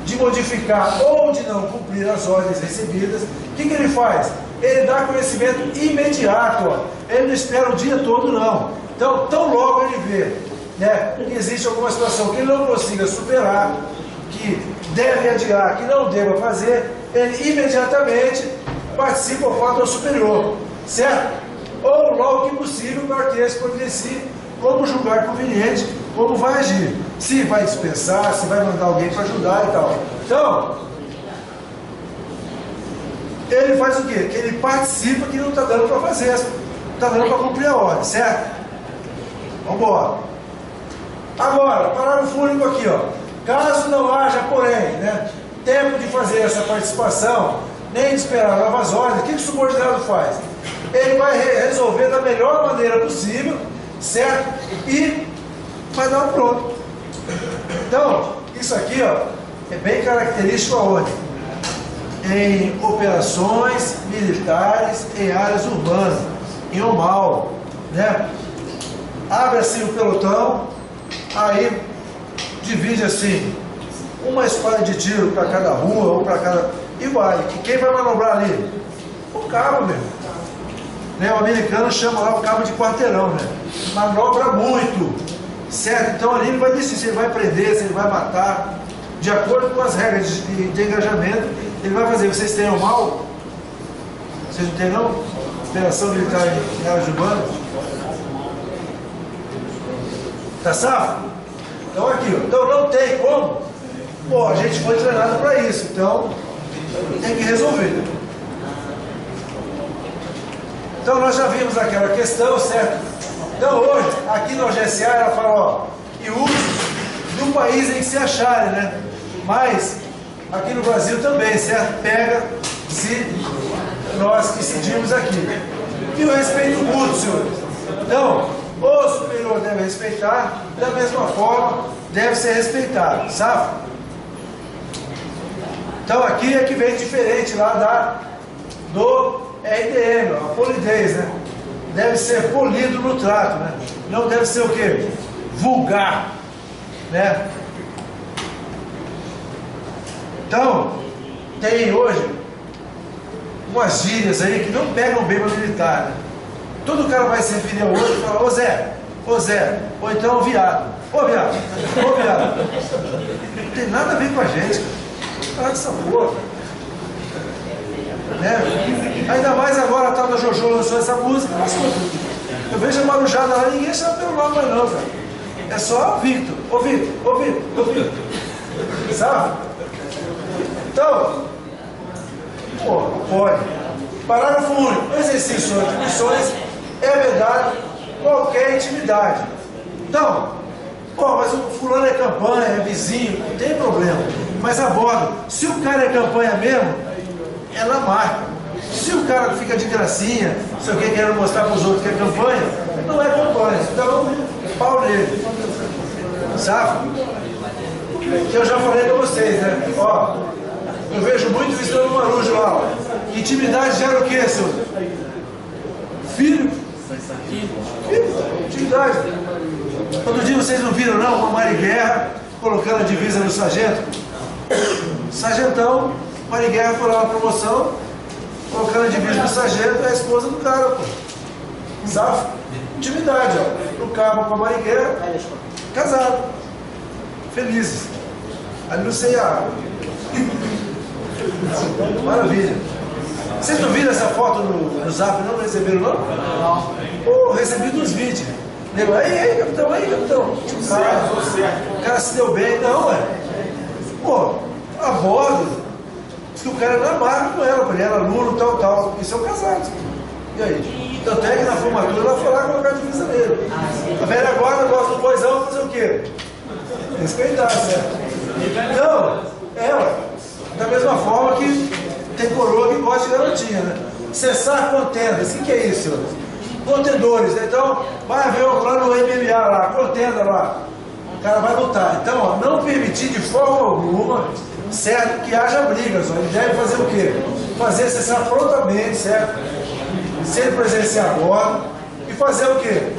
De modificar ou de não cumprir as ordens recebidas, o que ele faz? Ele dá conhecimento imediato, ó. Ele não espera o dia todo, não. Então, tão logo ele vê, né, que existe alguma situação que ele não consiga superar, que deve adiar, que não deva fazer, ele imediatamente participa ao fato ao superior, certo? Ou logo que possível, para que esse providencie como julgar conveniente, como vai agir. Se vai dispensar, se vai mandar alguém para ajudar e tal. Então, ele faz o quê? Que ele participa que não está dando para fazer, está dando para cumprir a ordem, certo? Vamos embora. Agora, parágrafo único aqui, ó. Caso não haja, porém, né, tempo de fazer essa participação, nem de esperar novas ordens, o que o subordinado faz? Ele vai resolver da melhor maneira possível, certo? E vai dar um pronto. Então, isso aqui, ó, é bem característico aonde? Em operações militares em áreas urbanas, em Omal, né? Abre assim o pelotão, aí divide assim, uma esquadra de tiro para cada rua, ou para cada... E vai. E quem vai manobrar ali? O cabo mesmo. Né? O americano chama lá o cabo de quarteirão, né? Manobra muito, certo? Então ali ele vai decidir se ele vai prender, se ele vai matar, de acordo com as regras de engajamento, ele vai fazer. Vocês têm o mal? Vocês não têm não? Operação militar em áreas urbanas? Tá safo? Então aqui, ó. Então não tem como. Pô, a gente foi treinado para isso, então tem que resolver. Então nós já vimos aquela questão, certo? Então hoje, aqui na GSA, ela fala, ó, e uso do país em que se acharem, né? Mas aqui no Brasil também, certo? Pega se nós decidimos aqui. E o respeito mútuo, senhores. Então, o superior deve respeitar, da mesma forma, deve ser respeitado, sabe? Então aqui é que vem diferente lá do RDM, a polidez, né? Deve ser polido no trato, né? Não deve ser o quê? Vulgar, né? Então, tem hoje umas gírias aí que não pegam bem para militar, né? Todo cara vai se referir ao outro e fala, ô Zé, ou então viado, ô viado, não tem nada a ver com a gente, para dessa porra, né? Ainda mais agora a tal da Jojo lançou essa música, eu vejo a marujada lá, ninguém chama pelo nome mais não, cara. É só Victor, ô Victor, sabe? Então, pô, pode. Parágrafo único. O exercício de atribuições é vedado qualquer intimidade. Então, pô, mas o fulano é campanha, é vizinho, não tem problema. Mas abordo, se o cara é campanha mesmo, é na marca. Se o cara fica de gracinha, se alguém quer mostrar para os outros que é campanha, não é campanha. Então, pau nele. Sabe? Que eu já falei para vocês, né? Ó, eu vejo muito isso no Marujo lá. Ó. Intimidade gera o quê, seu? Filho. Intimidade. Todo dia vocês não viram, não? Uma Marighella colocando a divisa no sargento. Sargentão, Marighella foi lá uma promoção, colocando a divisa no sargento, é a esposa do cara, pô. Sabe? Intimidade, ó. No carro com a Marighella, casado. Felizes. Ali no CIA. Maravilha. Vocês não viram essa foto no Zap, não? Receberam, não? Não. Pô, recebi dos vídeos. Nego, aí, capitão, aí, capitão. O cara se deu bem, não, ué. Pô, a bordo, diz que o cara era marca com ela, ele era aluno, tal. E são casados. E aí? Tanto é que na formatura ela foi lá colocar a divisa nele. A velha guarda gosta do boizão, fazer o quê? Respeitar, certo? Não, ué. Da mesma forma que tem coroa que gosta de garotinha, né? Cessar contendas, o que é isso? Contendores, né? Então, vai ver lá no MMA lá, contenda lá. O cara vai lutar. Então, ó, não permitir de forma alguma, certo? Que haja brigas, ó. Ele deve fazer o quê? Fazer cessar prontamente, certo? Sem presenciar agora. E fazer o quê?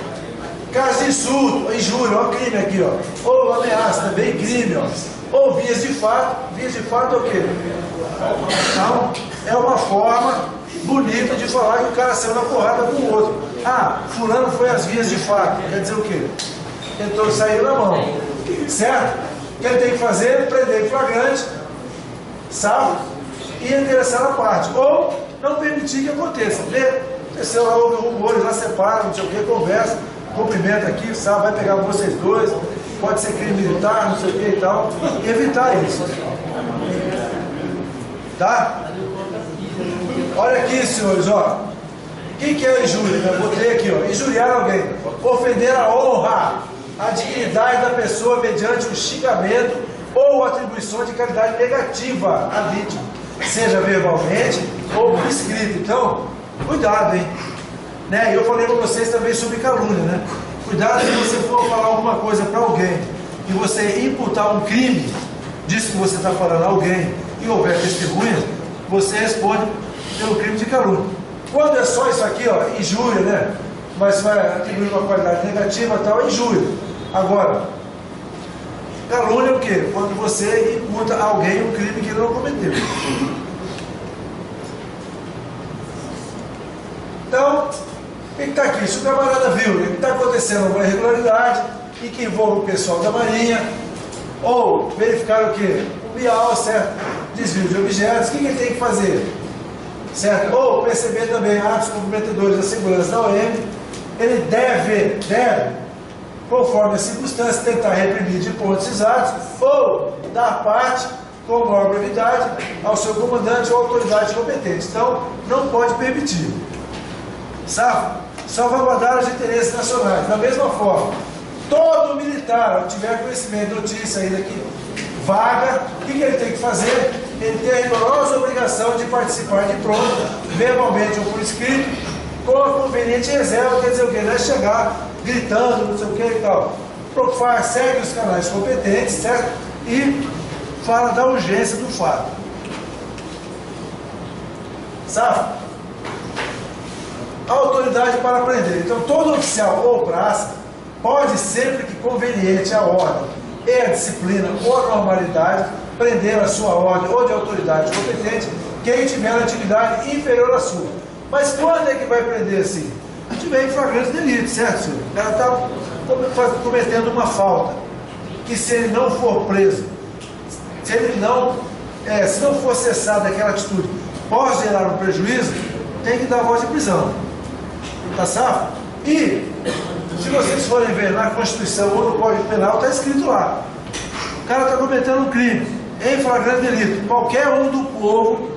Caso de insulto, injúria, ó, crime aqui, ó. Ou ameaça, também crime, ó. Ou vias de fato é o quê? Então, é uma forma bonita de falar que o cara saiu na porrada com o outro. Ah, fulano foi às vias de fato. Quer dizer o quê? Tentou sair na mão. Certo? O que ele tem que fazer é prender em flagrante, sabe? E endereçar a parte. Ou não permitir que aconteça. Vê? Aconteceu lá, houve rumores, lá separa, não sei o que, conversa, cumprimenta aqui, sabe? Vai pegar vocês dois. Pode ser crime militar, não sei o que e tal. E evitar isso. Tá? Olha aqui, senhores, ó. O que é injúria? Eu botei aqui, ó. Injuriar alguém. Ofender a honra, a dignidade da pessoa mediante o xingamento ou atribuição de qualidade negativa à vítima, seja verbalmente ou por escrito. Então, cuidado, hein? Né? E eu falei para vocês também sobre calúnia, né? Cuidado se você for falar alguma coisa para alguém e você imputar um crime disso que você está falando a alguém e houver testemunhas, você responde pelo crime de calúnia. Quando é só isso aqui, ó, injúria, né? Mas vai atribuir uma qualidade negativa, tal, é injúria. Agora, calúnia é o quê? Quando você imputa a alguém um crime que ele não cometeu. Então, o que está aqui? Se o camarada viu que está acontecendo uma irregularidade e que envolve o pessoal da Marinha, ou verificar o quê? O BIAL, certo? Desvio de objetos, o que ele tem que fazer? Certo? Ou perceber também atos comprometedores da segurança da OM, ele deve, conforme a circunstância, tentar reprimir de pontos esses atos, ou dar parte, com maior brevidade, ao seu comandante ou autoridade competente. Então, não pode permitir. Sabe? Salvaguardar os interesses nacionais. Da mesma forma, todo militar, se tiver conhecimento de notícia ainda aqui, vaga, o que ele tem que fazer? Ele tem a rigorosa obrigação de participar de prova, verbalmente ou por escrito, com a conveniente reserva, quer dizer o quê? Não é chegar gritando, não sei o que e tal. Segue os canais competentes, certo? E fala da urgência do fato. Sabe? A autoridade para prender. Então, todo oficial ou praça pode, sempre que conveniente, a ordem e a disciplina ou a normalidade, prender a sua ordem ou de autoridade competente quem tiver atividade inferior à sua. Mas quando é que vai prender assim? Se tiver em flagrante delito, certo, senhor? O cara está cometendo uma falta, que se ele não for preso, se não for cessado daquela atitude, pode gerar um prejuízo, tem que dar voz de prisão. Tá certo? E, se vocês forem ver na Constituição ou no Código Penal, está escrito lá. O cara está cometendo um crime em flagrante delito. Qualquer um do povo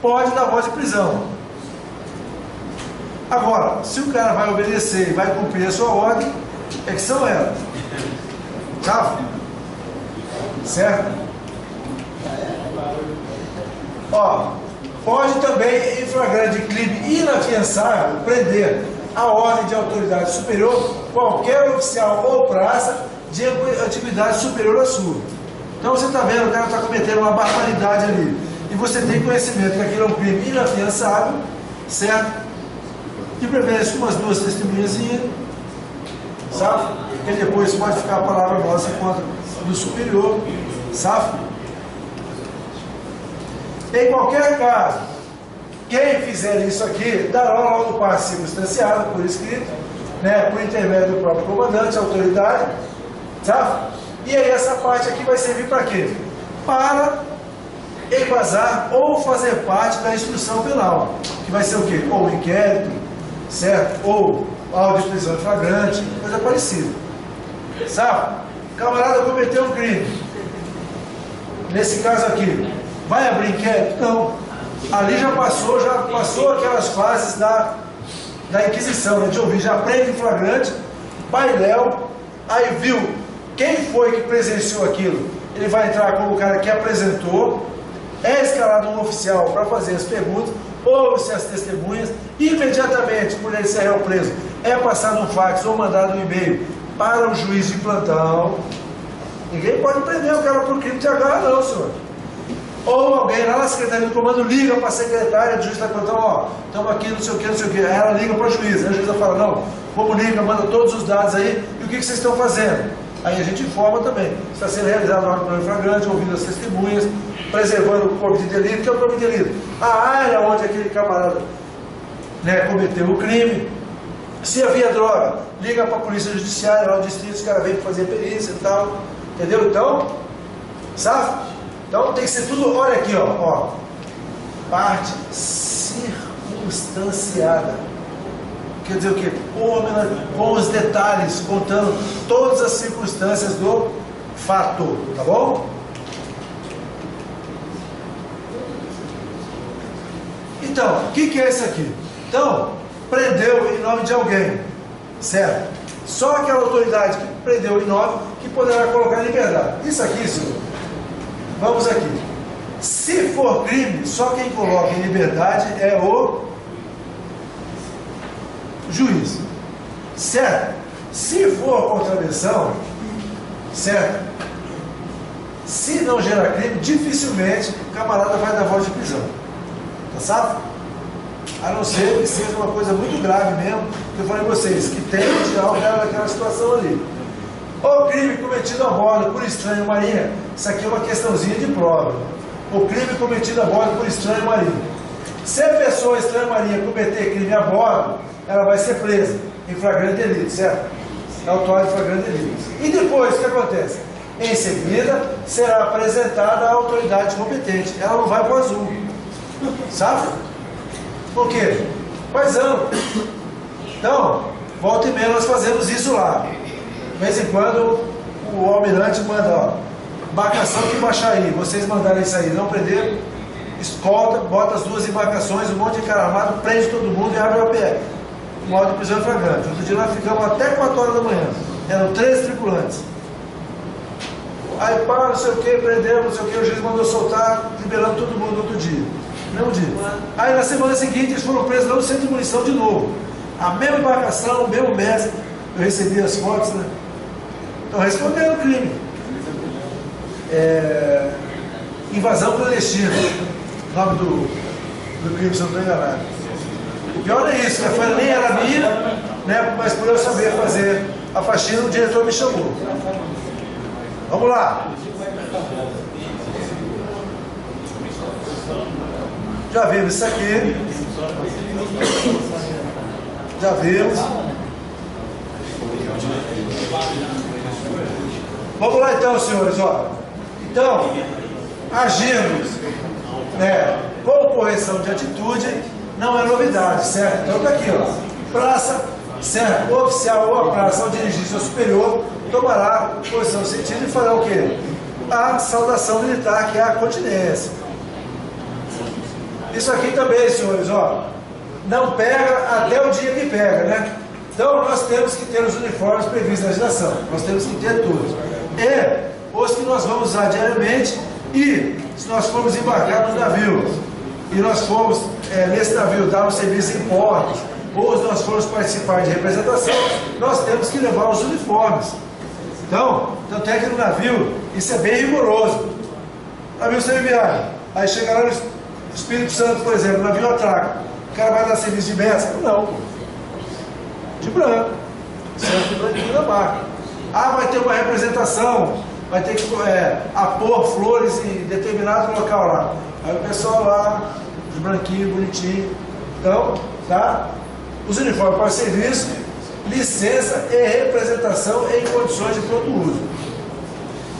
pode dar voz de prisão. Agora, se o cara vai obedecer e vai cumprir a sua ordem, é que são elas. Tá? Certo? Ó, pode também, em flagrante de crime inafiançável, prender a ordem de autoridade superior qualquer oficial ou praça de atividade superior à sua. Então você está vendo, o cara está cometendo uma barbaridade ali. E você tem conhecimento que aquilo é um crime inafiançável, certo? De preferência com umas 2 testemunhazinhas, sabe? Porque depois pode ficar a palavra nossa contra do superior, sabe? Em qualquer caso, quem fizer isso aqui dará logo passe circunstanciado, por escrito, né, por intermédio do próprio comandante, autoridade, sabe? E aí essa parte aqui vai servir para quê? Para embasar ou fazer parte da instrução penal, que vai ser o quê? Ou inquérito, certo? Ou auto de prisão flagrante, coisa parecida, sabe? O camarada cometeu um crime, nesse caso aqui, vai abrir inquérito? Não. Ali já passou aquelas fases da Inquisição, né? De ouvir, já prende em flagrante, painel, aí viu quem foi que presenciou aquilo, ele vai entrar como o cara que apresentou, é escalado um oficial para fazer as perguntas, ouve-se as testemunhas, imediatamente, por ele ser réu preso, é passado um fax ou mandado um e-mail para o juiz de plantão. Ninguém pode prender o cara por crime de agarra, não, senhor. Ou alguém lá na Secretaria do Comando liga para a secretária do juiz da plantão, ó, estamos aqui, não sei o que, não sei o que. Aí ela liga para o juiz, aí a juíza fala, não, comunica, manda todos os dados aí, e o que vocês estão fazendo? Aí a gente informa também, está sendo realizado uma ordem flagrante, ouvindo as testemunhas, preservando o corpo de delito, que é o corpo de delito? A área onde aquele camarada, né, cometeu o crime. Se havia droga, liga para a polícia judiciária, lá no distrito, os caras vêm fazer perícia e tal, entendeu? Então, sabe? Então tem que ser tudo, olha aqui, ó, parte circunstanciada. Quer dizer o quê? Com os detalhes, contando todas as circunstâncias do fato, tá bom? Então, o que é isso aqui? Então, prendeu em nome de alguém, certo? Só aquela autoridade que prendeu em nome que poderá colocar em liberdade. Isso aqui, senhor, vamos aqui. Se for crime, só quem coloca em liberdade é o juiz, certo? Se for contravenção, certo? Se não gerar crime, dificilmente o camarada vai dar voz de prisão, tá certo? A não ser que seja uma coisa muito grave mesmo, que eu falei a vocês, que tem que tirar o cara daquela situação ali. O crime cometido a bordo por estranho marinha, isso aqui é uma questãozinha de prova. O crime cometido a bordo por estranho marinha. Se a pessoa estranha marinha cometer crime a bordo, ela vai ser presa em flagrante delito, certo? É autuada em flagrante delito. E depois, o que acontece? Em seguida, será apresentada à autoridade competente. Ela não vai para o azul, sabe? Por quê? Paisão. Então, volta e meia nós fazemos isso lá. De vez em quando o almirante manda, ó, embarcação que baixar aí, vocês mandarem isso aí, não prender, escolta, bota as 2 embarcações, um monte de cara armado, prende todo mundo e abre o APR. Um áudio de prisão flagrante. Outro dia nós ficamos até 4 horas da manhã. Eram 13 tripulantes. Aí pá, não sei o que, prendemos, não sei o que, o juiz mandou soltar, liberando todo mundo no outro dia. Mesmo dia. Aí na semana seguinte eles foram presos lá no centro de munição de novo. A mesma embarcação, o mesmo mestre. Eu recebi as fotos, né? Então responderam o crime. Invasão clandestina. O nome do crime, se eu não estou enganado. O pior é isso, né? Nem era minha, né? Mas por eu saber fazer a faxina, o diretor me chamou. Vamos lá. Já vimos isso aqui. Já vimos. Vamos lá então, senhores, ó. Então, agimos, né, com correção de atitude, não é novidade, certo? Então tá aqui, ó. Praça, certo? O oficial ou a praça ao dirigir seu superior tomará posição sentido e fará o quê? A saudação militar, que é a continência. Isso aqui também, senhores, ó, não pega até o dia que pega, né? Então nós temos que ter os uniformes previstos na legislação, nós temos que ter todos. E os que nós vamos usar diariamente, e se nós formos embarcar no navio e nós fomos, nesse navio, dar um serviço em portos, ou nós formos participar de representação, nós temos que levar os uniformes. Então, tanto é que no navio, isso é bem rigoroso. Navio semi-viagem, aí chega lá no Espírito Santo, por exemplo, navio atraca, o cara vai dar serviço de messa? Não, pô. De branco, sempre branquinho na barca. Ah, vai ter uma representação, vai ter que apor flores em determinado local lá. Aí o pessoal lá, de branquinho, bonitinho. Então, tá? Os uniformes para serviço, licença e representação em condições de pronto uso.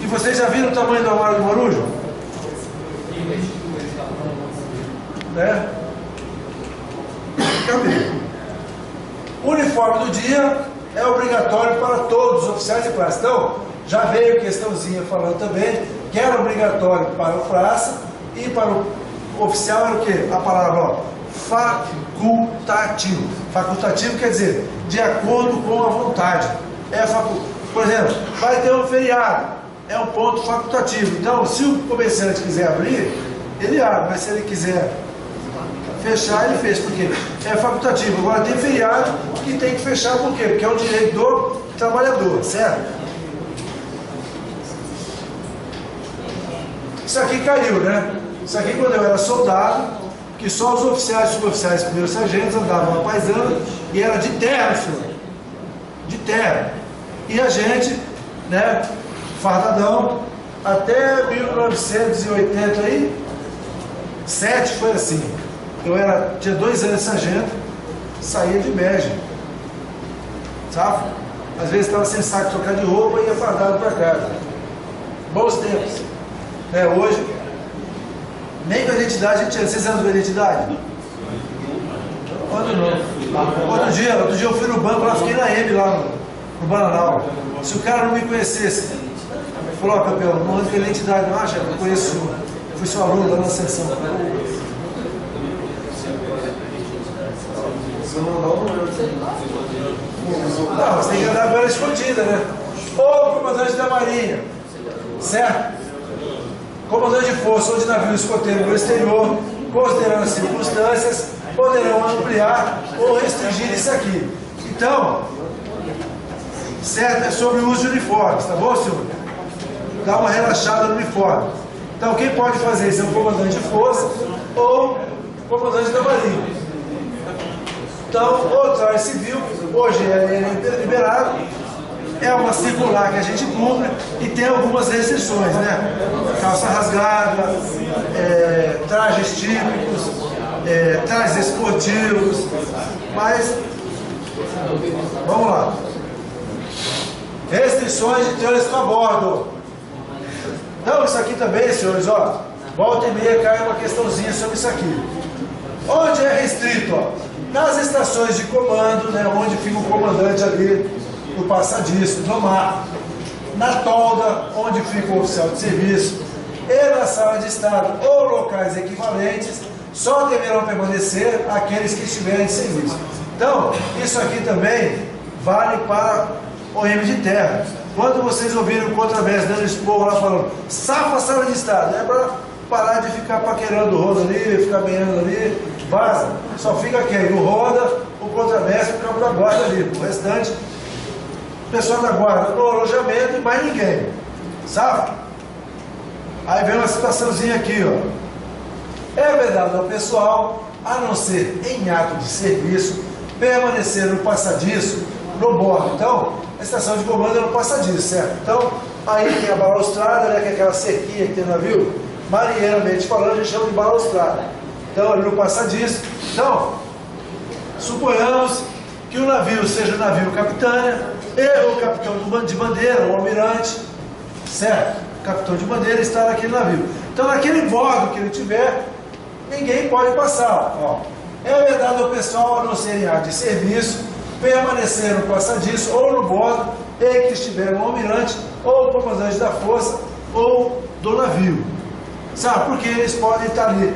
E vocês já viram o tamanho do armário do Marujo? Né? Cadê? O uniforme do dia é obrigatório para todos os oficiais de praça. Então, já veio questãozinha falando também que era obrigatório para o praça e para o oficial era o quê? A palavra, ó, facultativo. Facultativo quer dizer, de acordo com a vontade. Por exemplo, vai ter um feriado, é um ponto facultativo. Então, se o comerciante quiser abrir, ele abre, mas se ele quiser fechar, ele fez, porque é facultativo. Agora tem feriado que tem que fechar, por quê? Porque é um direito do trabalhador, certo? Isso aqui caiu, né? Isso aqui quando eu era soldado, que só os oficiais, suboficiais, primeiros sargentos andavam apaisando, e era de terra, senhor. De terra. E a gente, né, fardadão, até 1980 aí, 7 foi assim. Tinha 2 anos de sargento, saía de bege, sabe? Às vezes estava sem saco, trocar de roupa e ia fardado para casa. Bons tempos. Hoje, nem com a identidade a gente tinha. Vocês andam com a identidade? Outro dia eu fui no banco, lá fiquei na M, lá no Bananal. Se o cara não me conhecesse, falou, ó, campeão, não ando com a identidade, não acha? Eu conheço, fui seu aluno lá na sessão. Não, você tem que andar com ela escondida, né? Ou comandante da Marinha, certo? Comandante de força ou de navio escoteiro no exterior, considerando as circunstâncias, poderão ampliar ou restringir isso aqui. Então, certo? É sobre o uso de uniformes, tá bom, senhor? Dá uma relaxada no uniforme. Então, quem pode fazer isso é o comandante de força ou comandante da Marinha. Então, o traje civil, hoje é liberado, é uma circular que a gente cumpre e tem algumas restrições, né? Calça rasgada, trajes típicos, trajes esportivos, mas, vamos lá. Restrições de trânsito a bordo. Então, isso aqui também, senhores, ó, volta e meia cai uma questãozinha sobre isso aqui. Onde é restrito, ó? Nas estações de comando, né, onde fica o comandante ali no passadiço, no mar, na tolda, onde fica o oficial de serviço, e na sala de estado ou locais equivalentes, só deverão permanecer aqueles que estiverem de serviço. Então, isso aqui também vale para o OM de terra. Quando vocês ouviram o contramestre dando esporro lá falando, safa a sala de estado, é para parar de ficar paquerando o rodo ali, ficar banhando ali, vaza. Só fica quem? O roda, o contramestre e o cabo da guarda ali. O restante, o pessoal da guarda no alojamento e mais ninguém. Sabe? Aí vem uma situaçãozinha aqui, ó. É verdade ao pessoal, a não ser em ato de serviço, permanecer no passadiço, no bordo. Então, a estação de comando é no passadiço, certo? Então, aí tem a balaustrada, né, que é aquela cerquinha que tem no navio, marinheiramente falando, a gente chama de balaustrada. Então, ali no passadiço. Então, suponhamos que o navio seja o navio capitânia e o capitão de bandeira, o almirante, certo? O capitão de bandeira está naquele navio. Então, naquele bordo que ele tiver, ninguém pode passar, ó. É verdade ao pessoal, a não ser em área de serviço, permanecer no passadiço ou no bordo, e que estiver no almirante ou o comandante da força ou do navio. Sabe? Porque eles podem estar ali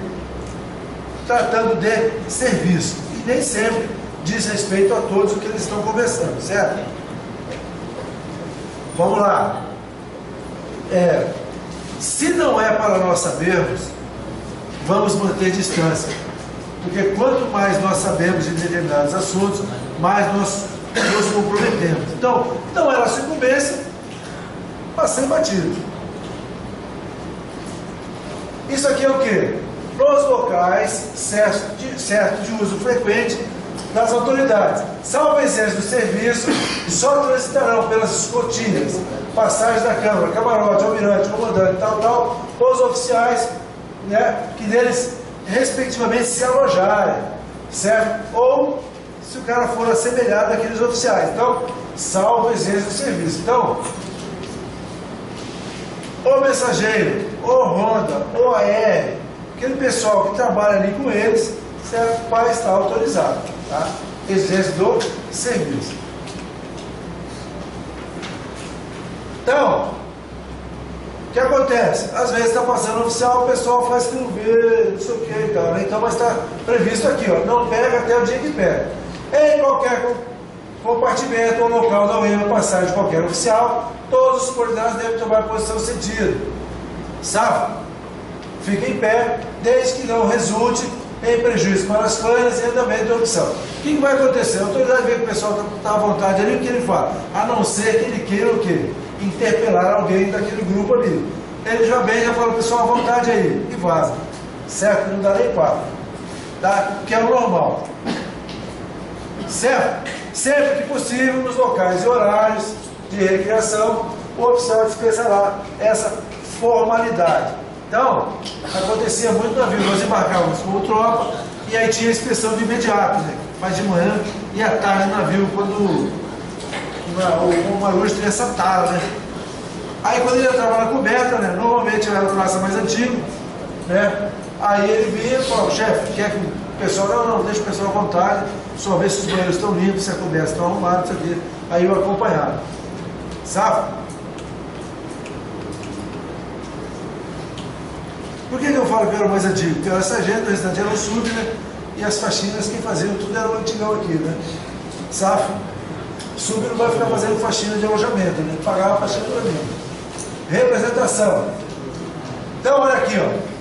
tratando de serviço. E nem sempre diz respeito a todos o que eles estão conversando, certo? Vamos lá. Se não é para nós sabermos, vamos manter distância. Porque quanto mais nós sabemos de determinados assuntos, mais nós nos comprometemos. Então, não era sucumbência, passei batido. Isso aqui é o quê? Nos locais certo de uso frequente das autoridades, salvo exercício do serviço, só transitarão pelas escotilhas, passagens da Câmara, camarote, almirante, comandante, tal, os oficiais, né, que neles respectivamente se alojarem, certo? Ou se o cara for assemelhado àqueles oficiais. Então, salvo exercício do serviço. Então, o mensageiro, o ronda, o aéreo, aquele pessoal que trabalha ali com eles, certo? Vai estar autorizado, tá? Exercício do serviço. Então, o que acontece? Às vezes está passando o oficial, o pessoal faz que não vê, não sei o que, cara. Então, mas está previsto aqui, ó, não pega até o dia que pega. Em qualquer compartimento ou local da UEMA, passagem de qualquer oficial, todos os subordinados devem tomar posição sentido. Sabe? Fique em pé, desde que não resulte em prejuízo para as planas e andamento da opção. O que vai acontecer? A autoridade vê que o pessoal está à vontade ali, o que ele fala? A não ser que ele queira o quê? Interpelar alguém daquele grupo ali. Ele já vem, já fala, pessoal, à vontade aí, e vaza. Certo? Não dá nem papo. Tá? Que é o normal. Certo? Sempre que possível, nos locais e horários de recreação, o oficial dispensará essa formalidade. Então, acontecia muito no navio, nós embarcávamos como tropa e aí tinha a inspeção de imediato, né? Mas de manhã e à tarde no navio, quando o Marujo tinha essa tara, né? Aí quando ele entrava na coberta, né? Normalmente era o praça mais antigo, né? Aí ele vinha e falava, chefe, quer que o pessoal, não, deixa o pessoal à vontade, só ver se os banheiros estão limpos, se a coberta está arrumada, isso aqui. Aí eu acompanhava. Sabe? Por que eu falo que era o mais antigo? Porque eu era sargento, o restante era o sub, né? E as faxinas, quem fazia tudo era o antigão aqui, né? SAF. Sub não vai ficar fazendo faxina de alojamento, né? Pagava a faxina para mim. Representação. Então, olha aqui, ó.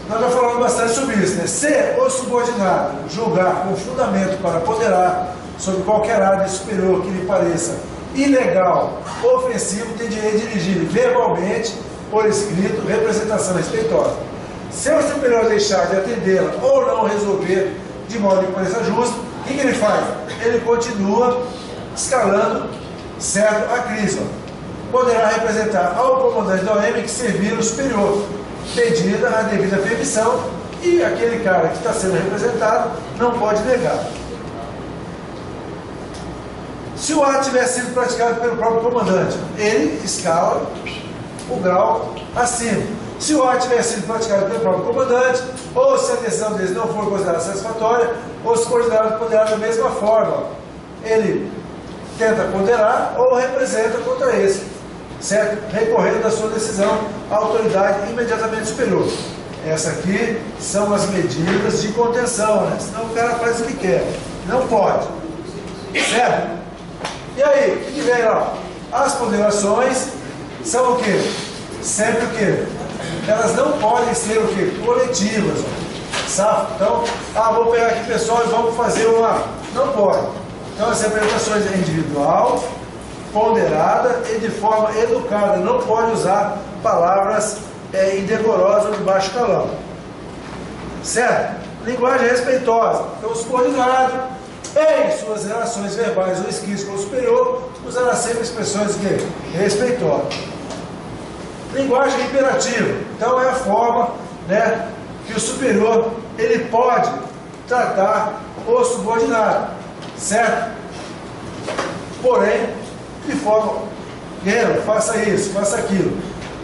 Nós já falamos bastante sobre isso, né? Se o subordinado julgar com fundamento para apoderar sobre qualquer área superior que lhe pareça ilegal, ofensivo, tem direito de dirigir verbalmente, por escrito, representação respeitosa. Se o superior deixar de atendê-la ou não resolver de modo que pareça justo, o que ele faz? Ele continua escalando, certo, a crise. Poderá representar ao comandante da OM que servir o superior, pedida a devida permissão, e aquele cara que está sendo representado não pode negar. Se o ato tiver sido praticado pelo próprio comandante, ele escala o grau acima. Se o ato tiver sido praticado pelo próprio comandante, ou se a decisão deles não for considerada satisfatória, o subordinado poderá da mesma forma. Ele tenta ponderar ou representa contra esse, certo? Recorrendo da sua decisão à autoridade imediatamente superior. Essa aqui são as medidas de contenção, né? Senão o cara faz o que quer. Não pode. Certo? E aí, o que vem lá? As ponderações são o quê? Sempre o quê? Elas não podem ser o quê? Coletivas. Sabe? Então, vou pegar aqui pessoal e vamos fazer uma... Não pode. Então, as representações é individual, ponderada e de forma educada. Não pode usar palavras indecorosas de baixo calão. Certo? Linguagem respeitosa. Então, o subordinado, em suas relações verbais ou escritas com o superior, usará sempre expressões respeitosas. Linguagem imperativa. Então, é a forma, né, que o superior ele pode tratar o subordinado. Certo? Porém, de forma, guerreiro, faça isso, faça aquilo.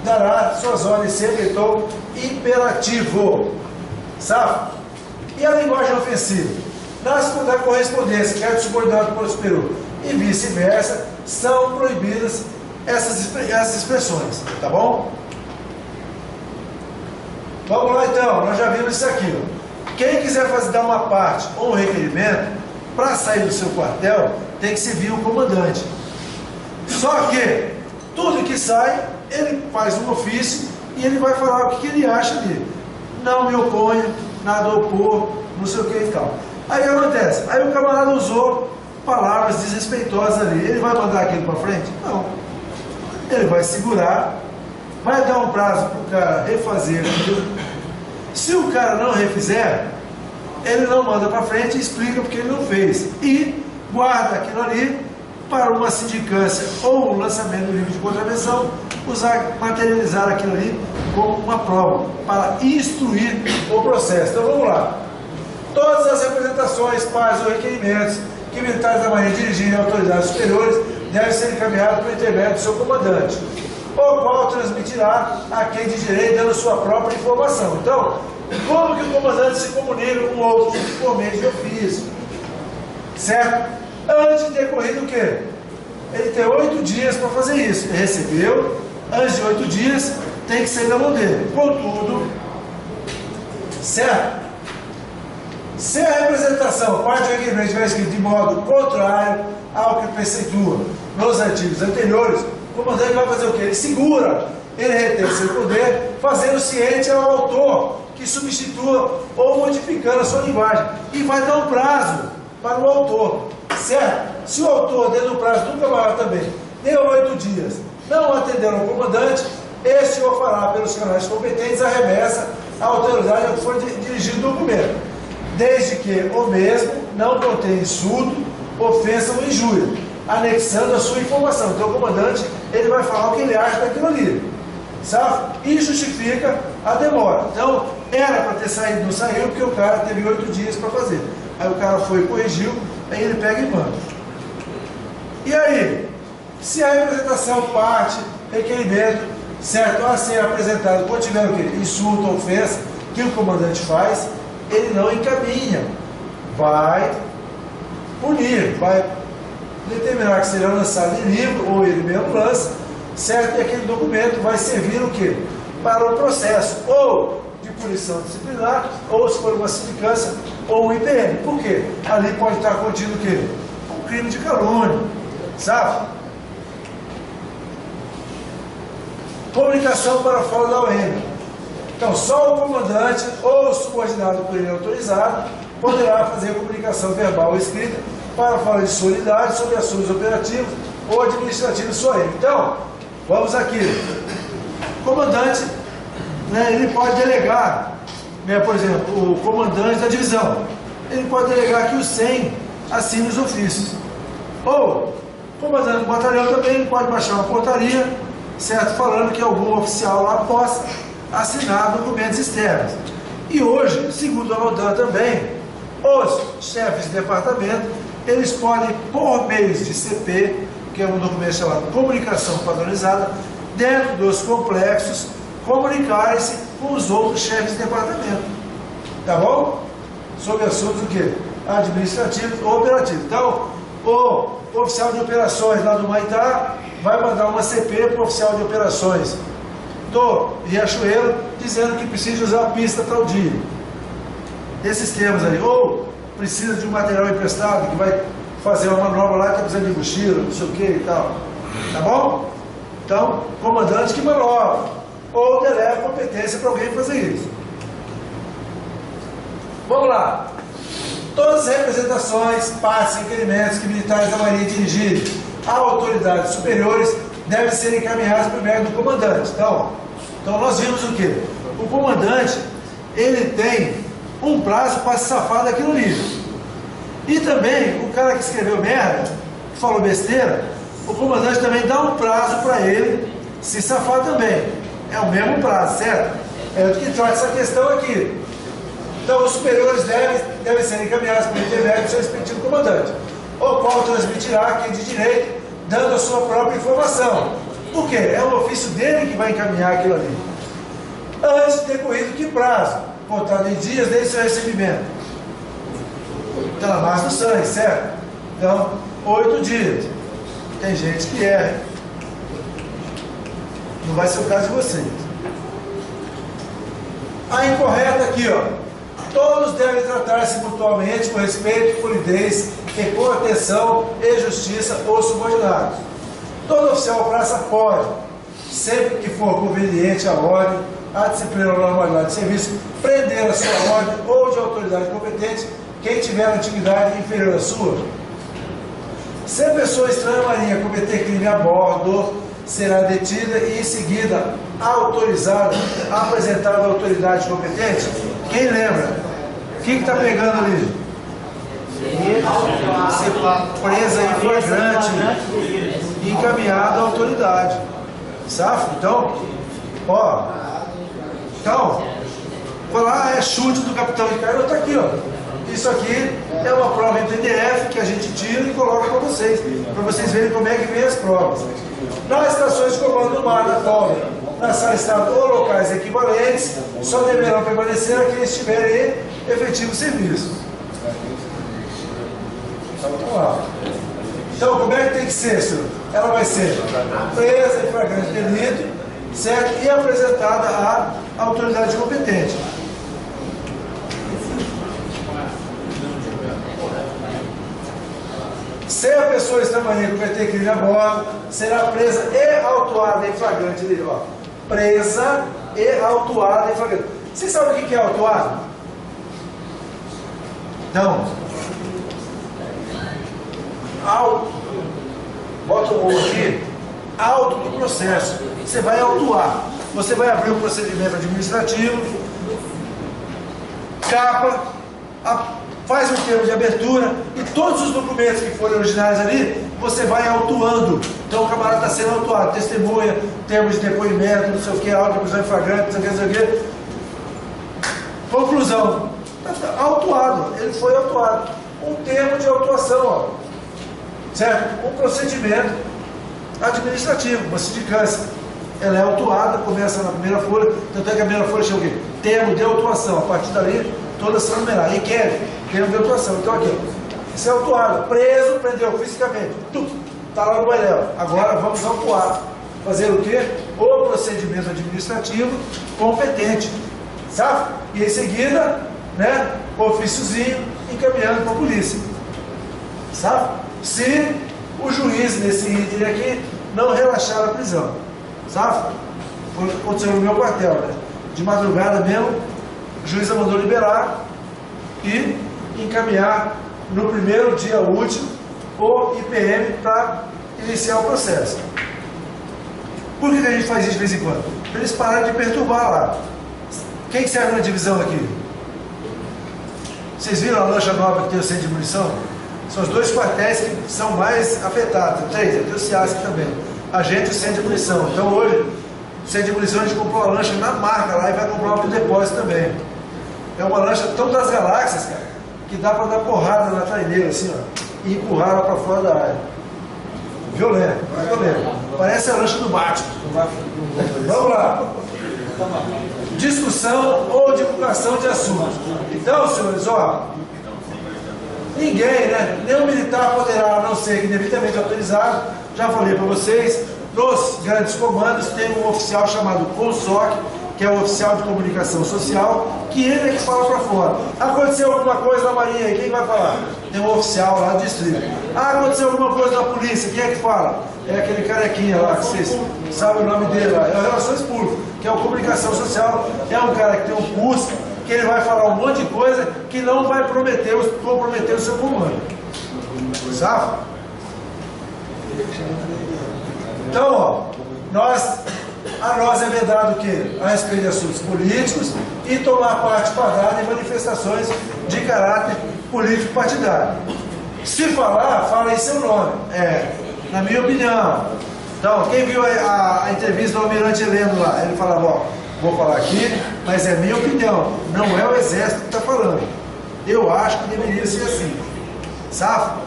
Dará suas ordens sempre em tom imperativo. Sabe? E a linguagem ofensiva? Na correspondência, quer do subordinado para o superior e vice-versa, são proibidas essas expressões. Tá bom? Vamos lá então, nós já vimos isso aqui. Ó. Quem quiser dar uma parte ou um requerimento, para sair do seu quartel, tem que servir o comandante. Só que, tudo que sai, ele faz um ofício e ele vai falar o que ele acha dele. Não me oponho, nada opor, não sei o que e tal. Aí o que acontece? Aí o camarada usou palavras desrespeitosas ali. Ele vai mandar aquilo para frente? Não. Ele vai segurar, vai dar um prazo para o cara refazer aquilo. Se o cara não refizer, ele não manda para frente e explica porque ele não fez. E guarda aquilo ali para uma sindicância ou um lançamento do livro de contravenção, materializar aquilo ali como uma prova, para instruir o processo. Então vamos lá. Todas as representações, pais ou requerimentos que militares da Marinha dirigirem a autoridades superiores devem ser encaminhados por intermédio do seu comandante, o qual transmitirá a quem de direito dando sua própria informação. Então, como que o comandante se comunica com outros por meio de ofício? Certo? Antes de decorrido o quê? Ele tem 8 dias para fazer isso. Ele recebeu, antes de 8 dias, tem que ser na mão dele. Contudo, certo? Se a representação, parte do requerimento, estiver escrito de modo contrário ao que preceitua nos artigos anteriores, o comandante vai fazer o quê? Ele segura, ele retém seu poder, fazendo ciente ao autor que substitua ou modificando a sua linguagem. E vai dar um prazo para o autor, certo? Se o autor, dentro do prazo nunca maior também, deu 8 dias, não atendeu ao comandante, este o fará pelos canais competentes a remessa à autoridade ao que foi dirigido o documento, desde que o mesmo não contenha insulto, ofensa ou injúria, anexando a sua informação. Então o comandante, ele vai falar o que ele acha daquilo ali, sabe? E justifica a demora. Então, era para ter saído, não saiu, porque o cara teve 8 dias para fazer. Aí o cara foi e corrigiu, aí ele pega e manda. E aí, se a representação, parte, requerimento, certo, a ser apresentado, quando tiver o quê? Insulto, ofensa, que o comandante faz, ele não encaminha, vai punir, vai determinar que será lançado em livro, ou ele mesmo lança, certo? E aquele documento vai servir o quê? Para o processo, ou de punição disciplinar, ou se for uma sindicância, ou um IPM. Por quê? Ali pode estar contido o quê? Um crime de calúnia, sabe? Comunicação para fora da OM. Então, só o comandante ou o subordinado por ele autorizado poderá fazer comunicação verbal ou escrita para fora de sua unidade sobre assuntos operativos ou administrativos só ele. Então, vamos aqui. O comandante, né, ele pode delegar, né, por exemplo, o comandante da divisão, ele pode delegar que o 100 assine os ofícios. Ou, o comandante do batalhão também pode baixar uma portaria, certo, falando que algum oficial lá possa assinar documentos externos. E hoje, segundo a ODAN também, os chefes de departamento, eles podem, por meios de CP, que é um documento chamado Comunicação Padronizada, dentro dos complexos, comunicarem-se com os outros chefes de departamento. Tá bom? Sobre assuntos do quê? Administrativos ou operativos. Então, o oficial de operações lá do Maitá vai mandar uma CP para o oficial de operações do Riachuelo, dizendo que precisa usar a pista tal dia. Esses termos aí, ou precisa de um material emprestado, que vai fazer uma manobra lá, que está precisando de mochila, não sei o que e tal. Tá bom? Então, comandante que manobra, ou delega competência para alguém fazer isso. Vamos lá. Todas as representações, partes e requerimentos que militares da Marinha dirigirem a autoridades superiores devem ser encaminhados por meio do comandante. Então nós vimos o quê? O comandante, ele tem um prazo para se safar daquilo ali. E também, o cara que escreveu merda, que falou besteira, o comandante também dá um prazo para ele se safar também. É o mesmo prazo, certo? É o que trata essa questão aqui. Então, os superiores devem ser encaminhados por intermédio do seu respectivo comandante, o qual transmitirá quem de direito, dando a sua própria informação. Por quê? É o ofício dele que vai encaminhar aquilo ali. Antes de decorrido que prazo? Contado em dias desde seu recebimento. Está na massa do sangue, certo? Então, 8 dias. Tem gente que erra. Não vai ser o caso de vocês. A incorreta aqui, ó. Todos devem tratar-se mutuamente com respeito, polidez e com atenção e justiça os subordinados. Todo oficial praça pode, sempre que for conveniente a ordem, a disciplina ou normalidade de serviço, prender a sua ordem ou de autoridade competente quem tiver atividade inferior à sua. Se a pessoa estranha à marinha cometer crime a bordo, será detida e em seguida autorizada, apresentada à autoridade competente. Quem lembra? O que está pegando ali? Ser presa em flagrante e encaminhada à autoridade. Sabe? Então, ó. Então, falar, é chute do capitão Ricardo, está aqui, ó. Isso aqui é uma prova em PDF que a gente tira e coloca para vocês verem como é que vem as provas. Nas estações de comando do mar, na folga, na sala estado ou locais equivalentes, só deverão permanecer aqueles que estiverem em efetivo serviço. Vamos lá. Então, como é que tem que ser, senhor? Ela vai ser presa em flagrante delito, certo? E apresentada à autoridade competente. Se a pessoa estranha cometer crime a bordo, será presa e autuada em flagrante delito. Ó. Presa e autuada em flagrante. Vocês sabem o que é autuado? Então, bota o O aqui, auto do processo. Você vai autuar. Você vai abrir um procedimento administrativo, capa, faz um termo de abertura e todos os documentos que forem originais ali, você vai autuando. Então o camarada está sendo autuado, testemunha, termo de depoimento, não sei o que, auto de prisão em flagrante, não sei o que. Conclusão, autuado, ele foi autuado. Um termo de autuação, ó. Certo? Um procedimento administrativo, uma sindicância. Ela é autuada, começa na primeira folha, tanto é que a primeira folha chama o quê? Termo de autuação. A partir dali, todas são numeradas. E quer termo de autuação. Então aqui, isso é autuado. Preso, prendeu fisicamente. Tudo. Está lá no bailel. Agora vamos autuar. Fazer o quê? O procedimento administrativo competente. Sabe? E em seguida, né, ofíciozinho encaminhando para a polícia. Sabe? Se o juiz nesse item aqui não relaxar a prisão. Sabe? Aconteceu no meu quartel, né? De madrugada mesmo, o juiz mandou liberar e encaminhar no primeiro dia útil o IPM para iniciar o processo. Por que a gente faz isso de vez em quando? Para eles pararem de perturbar lá. Quem serve na divisão aqui? Vocês viram a lancha nova que tem o centro de munição? São os dois quartéis que são mais afetados. Três, tem o CIASC também. A gente, o centro de munição. Então hoje, o centro de munição, a gente comprou uma lancha na marca lá e vai comprar uma para o depósito também. É uma lancha tão das galáxias, cara, que dá para dar porrada na traineira, assim, ó, e empurrar ela para fora da área. Violento, violento. Parece a lancha do Batman. Vamos lá. Discussão ou divulgação de assuntos. Então, senhores, ó, ninguém, né, nenhum militar poderá, a não ser que devidamente autorizado, já falei para vocês, nos grandes comandos tem um oficial chamado CONSOC, que é o oficial de comunicação social, que ele é que fala para fora. Aconteceu alguma coisa na Marinha aí, quem vai falar? Tem um oficial lá do distrito. Aconteceu alguma coisa na polícia, quem é que fala? É aquele carequinha lá, que vocês sabem o nome dele lá, é o Relações Públicas, que é o comunicação social, é um cara que tem um curso, que ele vai falar um monte de coisa que não vai comprometer o seu comando. Sabe? Então, ó, a nós é vedado o quê? A respeito de assuntos políticos e tomar parte pagada em manifestações de caráter político partidário. Se falar, fala em seu nome. Na minha opinião. Então, quem viu a entrevista do Almirante Heleno lá, ele falava, ó, vou falar aqui, mas é minha opinião, não é o Exército que está falando. Eu acho que deveria ser assim. Sabe?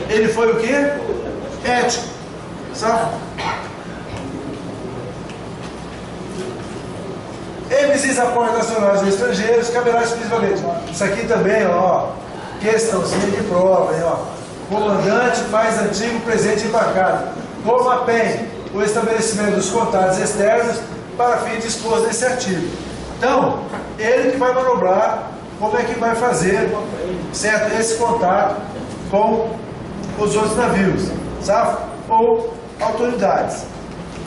Ele foi o quê? Ético. Sabe? MCs apoios nacionais ou estrangeiros, caberá exclusivamente. Isso aqui também, ó, questãozinha de prova, hein, ó. Comandante mais antigo presente embarcado. Como a PEN, o estabelecimento dos contatos externos para fim disposto nesse artigo. Então, ele que vai manobrar como é que vai fazer, certo, esse contato com os outros navios, sabe? Ou autoridades.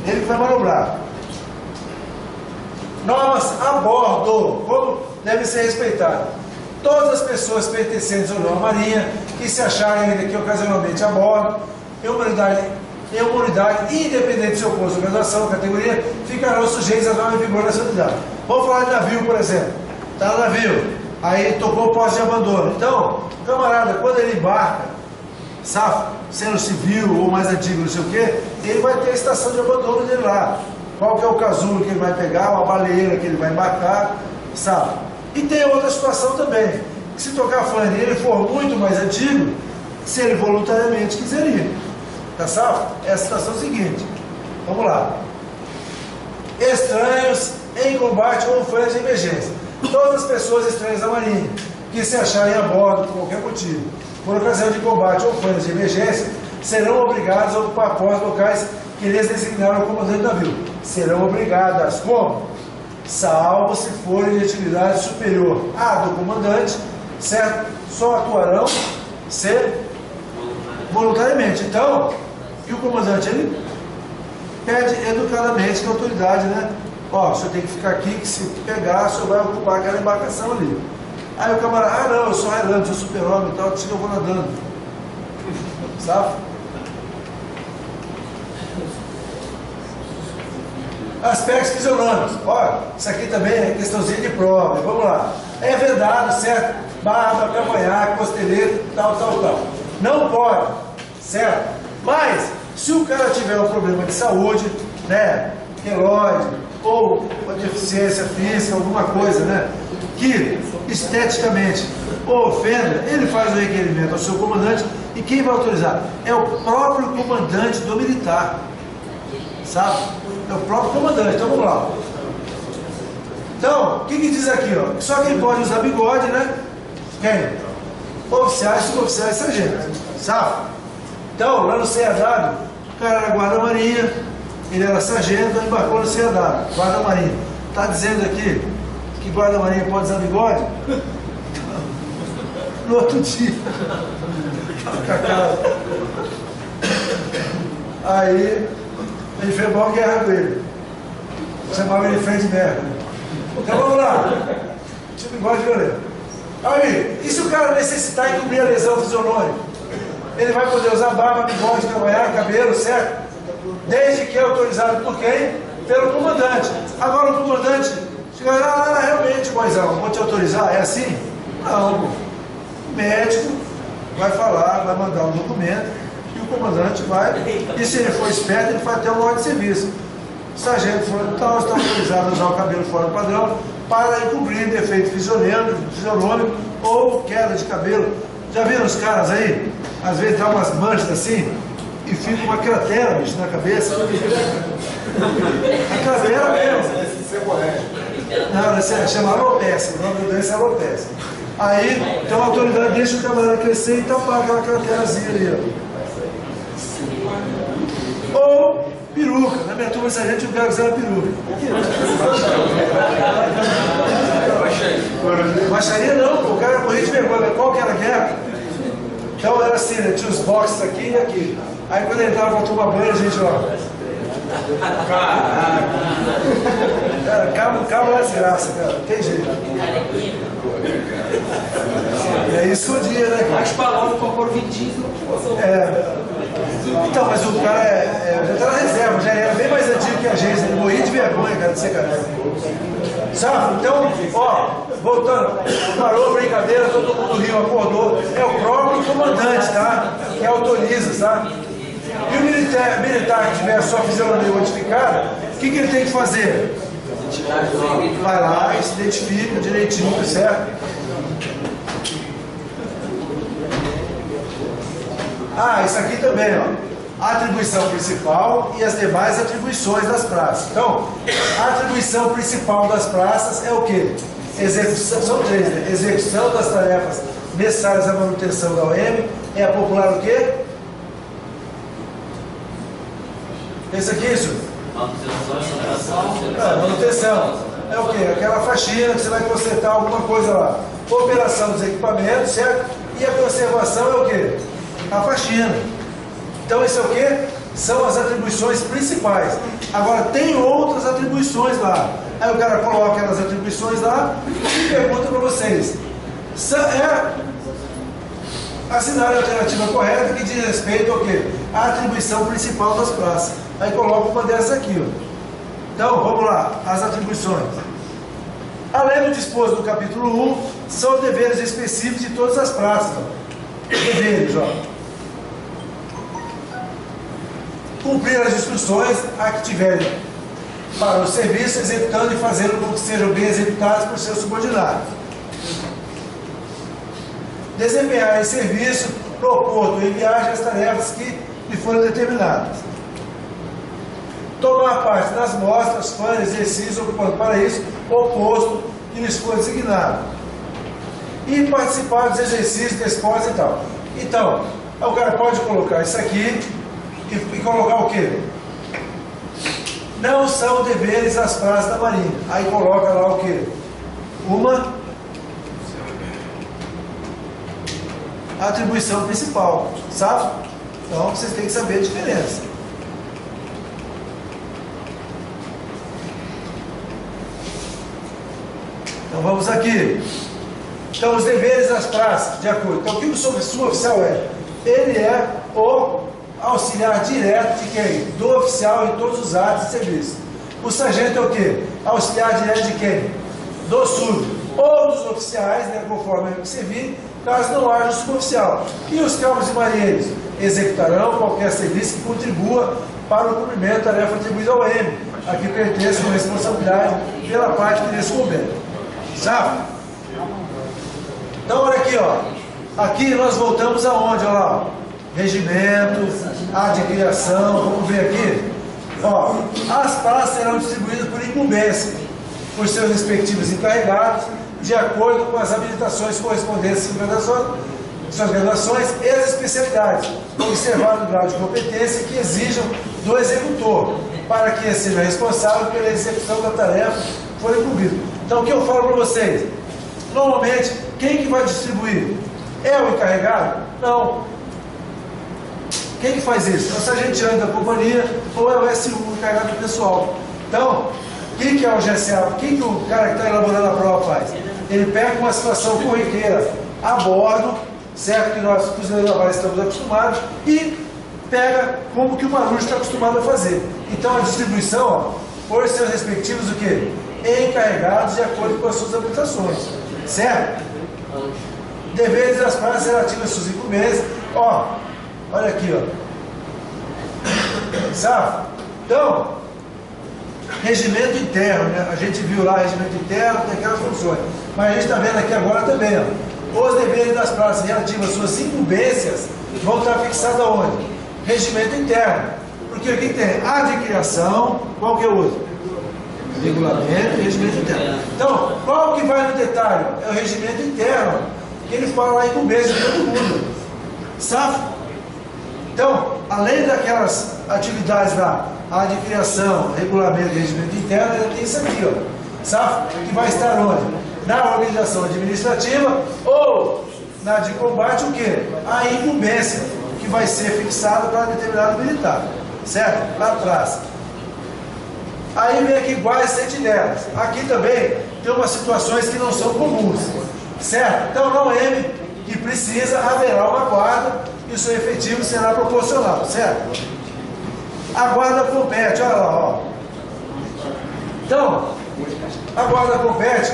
Ele que vai manobrar. Normas a bordo, como deve ser respeitado. Todas as pessoas pertencentes ou não à Marinha, que se acharem ainda que ocasionalmente a bordo, em uma unidade, independente do seu posto de organização, categoria, ficarão sujeitos à norma em vigor nessa unidade. Vamos falar de navio, por exemplo. Está no navio, aí tocou o posto de abandono. Então, camarada, quando ele embarca, sabe, sendo civil ou mais antigo, não sei o quê, ele vai ter a estação de abandono dele lá. Qual que é o casulo que ele vai pegar, uma baleeira que ele vai embarcar, sabe? E tem outra situação também, que se tocar fone e ele for muito mais antigo, se ele voluntariamente quiser ir. Tá salvo? É a situação seguinte. Vamos lá. Estranhos em combate ou fãs de emergência. Todas as pessoas estranhas à Marinha, que se acharem a bordo por qualquer motivo, por ocasião de combate ou fãs de emergência, serão obrigados a ocupar postos locais que lhes designaram o comandante do navio. Serão obrigadas, como? Salvo se forem de atividade superior à do comandante, certo? Só atuarão se voluntariamente. Então, que o comandante, ele pede educadamente que a autoridade, né? Ó, o senhor tem que ficar aqui, que se pegar, o senhor vai ocupar aquela embarcação ali. Aí o camarada, ah não, eu sou Highlander, sou super-homem e tal, que eu vou nadando. Sabe? Aspectos fisionômicos. Olha, isso aqui também é questãozinha de prova. Vamos lá. É vedado, certo? Barba, cavanhaque, costeleta, tal. Não pode, certo? Mas, se o cara tiver um problema de saúde, né? Queloide, ou uma deficiência física, alguma coisa, né? Que esteticamente ofenda, ele faz o requerimento ao seu comandante. E quem vai autorizar? É o próprio comandante do militar. Sabe? É o próprio comandante. Então vamos lá. Então, o que diz aqui? Ó? Só quem pode usar bigode, né? Quem? Oficiais, suboficiais, sargentos. Sabe? Então, lá no CAW, o cara era guarda-marinha, ele era sargento, embarcou no CAW, guarda-marinha. Está dizendo aqui que guarda-marinha pode usar bigode? No outro dia. Aí, ele fez uma guerra com ele. Chamava ele de Fred Mercury. Então vamos lá. Tinha bigode violento. Aí, e se o cara necessitar encobrir a lesão fisionômica? Ele vai poder usar barba, bigode, cavanhaque, cabelo, certo? Desde que é autorizado por quem? Pelo comandante. Agora o comandante chega lá, realmente, Moisão, vou te autorizar, é assim? Não, pô. O médico vai falar, vai mandar um documento e o comandante vai, e se ele for esperto, ele vai ter uma ordem de serviço. O sargento fulano tal está autorizado a usar o cabelo fora do padrão para encobrir defeito fisionômico ou queda de cabelo. Já viram os caras aí? Às vezes dá umas manchas assim e fica uma cratera, bicho, na cabeça. A cratera mesmo. Não, essa chama alopecia, o nome da doença é alopecia. Aí, então a autoridade deixa o camarada crescer e tapar aquela craterazinha ali, ó. Ou peruca. Na minha turma, essa gente, o cara usava peruca. Baixaria não, pô, o cara morria de vergonha. Qual que era a guerra? Então era assim, né? Tinha os boxes aqui e aqui. Aí quando ele entrava pra tomar banho, a gente, ó. Cara, calma na desgraça, cara. Não tem jeito. E aí escondia, né, cara? As palavras para pôr 20. Então, mas o cara já tá na reserva, já era bem mais antigo que a gente, ele morria de vergonha, cara, de ser caralho. Sabe? Então, ó, voltando, parou a brincadeira, todo mundo riu, acordou. É o próprio comandante, tá? Que autoriza, tá? E o militar que tiver a sua fisionomia modificada, o que ele tem que fazer? Vai lá e se identifica direitinho, certo? Ah, isso aqui também, ó. A atribuição principal e as demais atribuições das praças. Então, a atribuição principal das praças é o quê? Execução, são três, né? Execução das tarefas necessárias à manutenção da OM. É a popular o quê? Esse aqui, isso? Manutenção. É o quê? Aquela faxina que você vai consertar alguma coisa lá. Operação dos equipamentos, certo? E a conservação é o quê? A faxina. Então isso é o quê? são as atribuições principais. Agora, tem outras atribuições lá. Aí o cara coloca aquelas atribuições lá e pergunta para vocês. Assinar a alternativa correta que diz respeito ao quê? A atribuição principal das praças. Aí coloca uma dessas aqui, ó. Então, vamos lá, as atribuições. Além do disposto do capítulo 1, são deveres específicos de todas as praças. Ó. Deveres, ó. Cumprir as instruções a que tiverem para o serviço, executando e fazendo com que sejam bem executados por seus subordinados. Desempenhar em serviço, propor ou em viagem as tarefas que lhe foram determinadas. Tomar parte nas mostras, fãs, exercícios, ocupando para isso o posto que lhes for designado. E participar dos exercícios, desportos e tal. Então, o cara pode colocar isso aqui e colocar o quê? Não são deveres das praças da Marinha. Aí coloca lá o quê? Uma atribuição principal, sabe? Então vocês têm que saber a diferença. Então vamos aqui. Então os deveres das praças, de acordo. Então o que o suboficial é? Ele é o auxiliar direto de quem? Do oficial em todos os atos de serviço. O sargento é o quê? Auxiliar direto de quem? Do sub. Ou dos oficiais, né, conforme a servir, caso não haja suboficial. E os cabos e marinheiros executarão qualquer serviço que contribua para o cumprimento da tarefa atribuída ao M, a que pertence a responsabilidade pela parte que lhes couber. Sabe? Então olha aqui, ó. Aqui nós voltamos aonde? Olha lá, ó. Regimento, adcriação, vamos ver aqui. Ó, as praças serão distribuídas por incumbência, por seus respectivos encarregados, de acordo com as habilitações correspondentes às suas graduações e as especialidades, observado o grau de competência que exijam do executor, para que seja responsável pela execução da tarefa que for incumbido. Então, o que eu falo para vocês? Normalmente, quem que vai distribuir? É o encarregado? Não. Quem que faz isso? É o sargento da companhia ou é o SU, o encarregado do pessoal. Então, o que é o GSA? O que o cara que está elaborando a prova faz? Ele pega uma situação corriqueira a bordo, certo? Que nós, fuzileiros navais, estamos acostumados, e pega como que o Marujo está acostumado a fazer. Então, a distribuição, ó, por seus respectivos, o quê? Encarregados de acordo com as suas habilitações, certo? Deveres das praças relativas às suas incumbências, ó, olha aqui, ó. Sabe? Então, regimento interno, né? A gente viu lá regimento interno, tem aquelas funções. Mas a gente está vendo aqui agora também, ó. Os deveres das praças relativas às suas incumbências vão estar fixados aonde? Regimento interno. Porque aqui tem adcriação, qual que é o outro? Regulamento e regimento interno. Então, qual que vai no detalhe? É o regimento interno, que ele fala lá incumbência de todo mundo. Sabe? Então, além daquelas atividades lá, a adcriação, regulamento e regimento interno, ele tem isso aqui, ó, sabe? Que vai estar onde? Na organização administrativa ou na de combate, o quê? A incumbência, que vai ser fixada para determinado militar, certo? Lá atrás. Aí vem aqui iguais sentinelas. Aqui também tem umas situações que não são comuns, certo? Então, no M, que precisa, haverá uma guarda e o seu efetivo será proporcional, certo? A guarda compete, olha lá, ó. Então, a guarda compete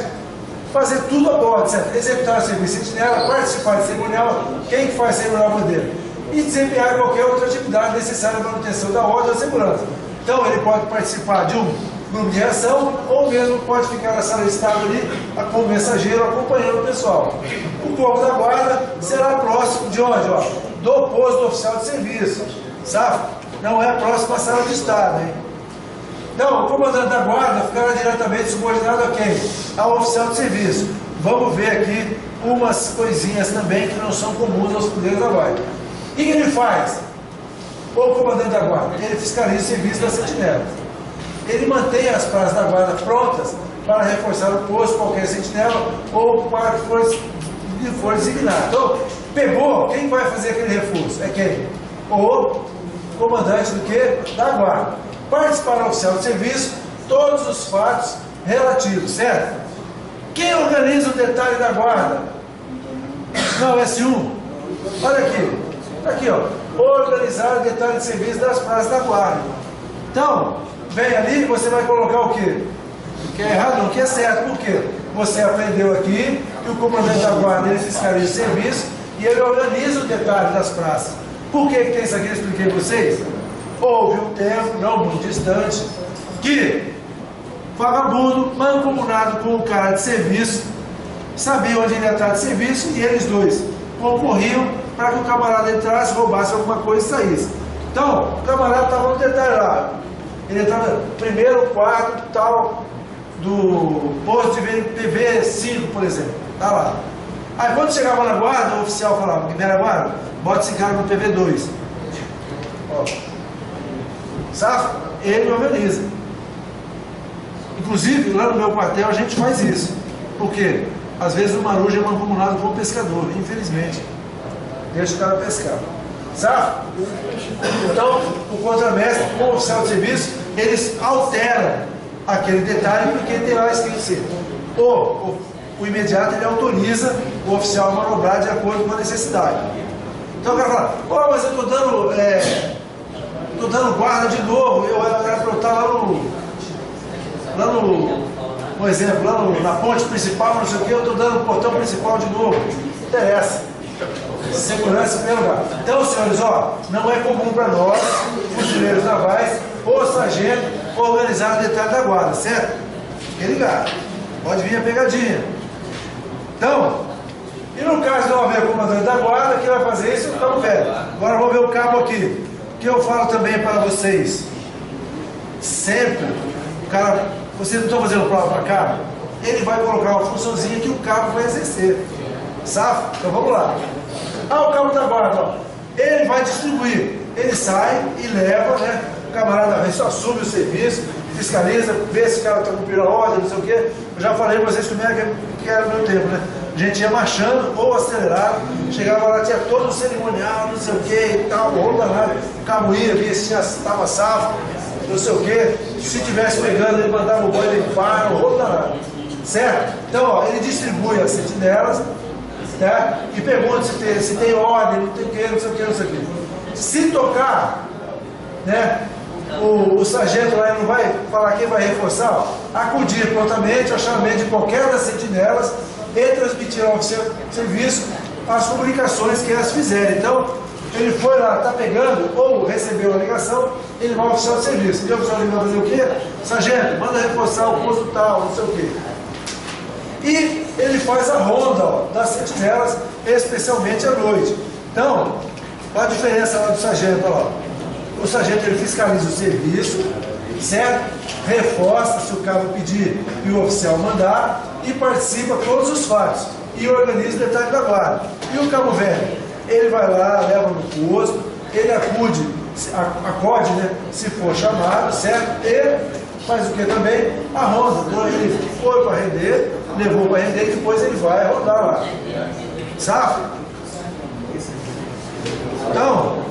fazer tudo a bordo, certo? Executar o serviço de sentinela, participar de cerimonial, quem que faz cerimonial bandeira? E desempenhar qualquer outra atividade necessária à manutenção da ordem ou segurança. Então, ele pode participar de um grupo de reação, ou mesmo pode ficar na sala de estado ali, como mensageiro, acompanhando o pessoal. O corpo da guarda será próximo de onde? Ó? Do posto do oficial de serviço, sabe? Não é próximo à sala de estado, hein? Não, o comandante da guarda ficará diretamente subordinado a quem? Ao oficial de serviço. Vamos ver aqui umas coisinhas também que não são comuns aos poderes da guarda. O que ele faz? O comandante da guarda, ele fiscaliza o serviço das sentinelas. Ele mantém as praças da guarda prontas para reforçar o posto, qualquer sentinela, ou para que for designado. Então, pegou, quem vai fazer aquele reforço? É quem? O comandante do que? Da guarda. Participará o oficial de serviço todos os fatos relativos, certo? Quem organiza o detalhe da guarda? Não, S1. Olha aqui. Está aqui, ó. Organizar o detalhe de serviço das praças da guarda. Então, vem ali e você vai colocar o quê? O que é errado, não, o que é certo. Por quê? Você aprendeu aqui que o comandante da guarda ele fiscaliza o serviço e ele organiza o detalhe das praças. Por que tem isso aqui? Eu expliquei para vocês. Houve um tempo, não muito distante, que vagabundo, mancomunado com o cara de serviço, sabia onde ele ia estar de serviço e eles dois concorriam para que o camarada entrasse, roubasse alguma coisa e saísse. Então, o camarada estava no detalhe lá. Ele estava no primeiro quarto tal do posto de PV5, por exemplo. Está lá. Aí quando chegava na guarda, o oficial falava, primeira guarda, bota esse cara no PV2. Ó. Sabe? Ele organiza. Inclusive, lá no meu quartel a gente faz isso. Por quê? Às vezes o marujo é mancomunado com o pescador, infelizmente. Deixa o cara pescar. Sabe? Então, o contramestre, com o oficial de serviço, eles alteram aquele detalhe porque tem lá escrito assim. O imediato ele autoriza o oficial a manobrar de acordo com a necessidade. Então o cara fala, mas eu estou dando guarda de novo, eu era para estar lá por exemplo, na ponte principal, não sei o que, eu estou dando o portão principal de novo. Não interessa. Segurança em primeiro lugar. Então, senhores, não é comum para nós, fuzileiros navais, ou sargento, organizar o detalhe da guarda, certo? Fique ligado. Pode vir a pegadinha. Então, e no caso de não haver comandante da guarda, quem vai fazer isso? O cabo velho. Agora vamos ver o cabo aqui. Que eu falo também para vocês. Sempre, o cara, vocês não estão fazendo prova para cabo? Ele vai colocar uma funçãozinha que o cabo vai exercer. Sabe? Então vamos lá. O cabo da guarda, ele vai distribuir. Ele sai e leva, né? O camarada só assume o serviço, fiscaliza, vê se o cara está cumprindo a ordem, não sei o quê. Eu já falei para vocês como é que era o meu tempo, né? A gente ia marchando ou acelerado, chegava lá, tinha todo o cerimonial, não sei o quê e tal, rolo danado. O cabo ia, via se estava safo, não sei o quê. Se tivesse pegando, ele mandava o boi limpar, o rolo danado. Certo? Então, ele distribui as sentinelas, tá? E pergunta se tem ordem, não tem o quê, não sei o quê, não sei o quê. Se tocar, né? O sargento lá não vai falar quem vai reforçar, acudir prontamente ao chamamento de qualquer das sentinelas e transmitir ao oficial de serviço as comunicações que elas fizerem. Então, ele foi lá, está pegando, ou recebeu a ligação, ele vai ao oficial de serviço. E o oficial vai fazer o quê? Sargento, manda reforçar o posto tal, não sei o quê. E ele faz a ronda das sentinelas, especialmente à noite. Então, qual a diferença lá do sargento? O sargento ele fiscaliza o serviço, certo? Reforça se o cabo pedir e o oficial mandar e participa de todos os fatos e organiza o detalhe da guarda. E o cabo velho, ele vai lá, leva no posto, ele acode, né, se for chamado, certo? E faz o que também? A ronda. Então ele foi para render, levou para render e depois ele vai rodar lá. Sabe? Então,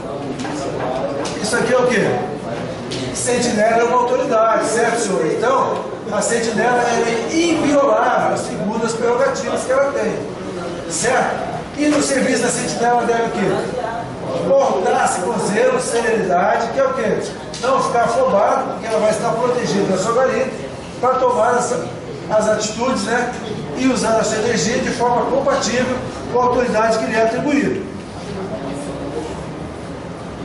isso aqui é o quê? Sentinela é uma autoridade, certo, senhor? Então, a sentinela é inviolável, segundo as prerrogativas que ela tem, certo? E no serviço da sentinela deve o quê? Portar-se com zelo, serenidade, que é o quê? Não ficar afobado, porque ela vai estar protegida da sua galinha, para tomar as atitudes, né? E usar a sua energia de forma compatível com a autoridade que lhe é atribuída.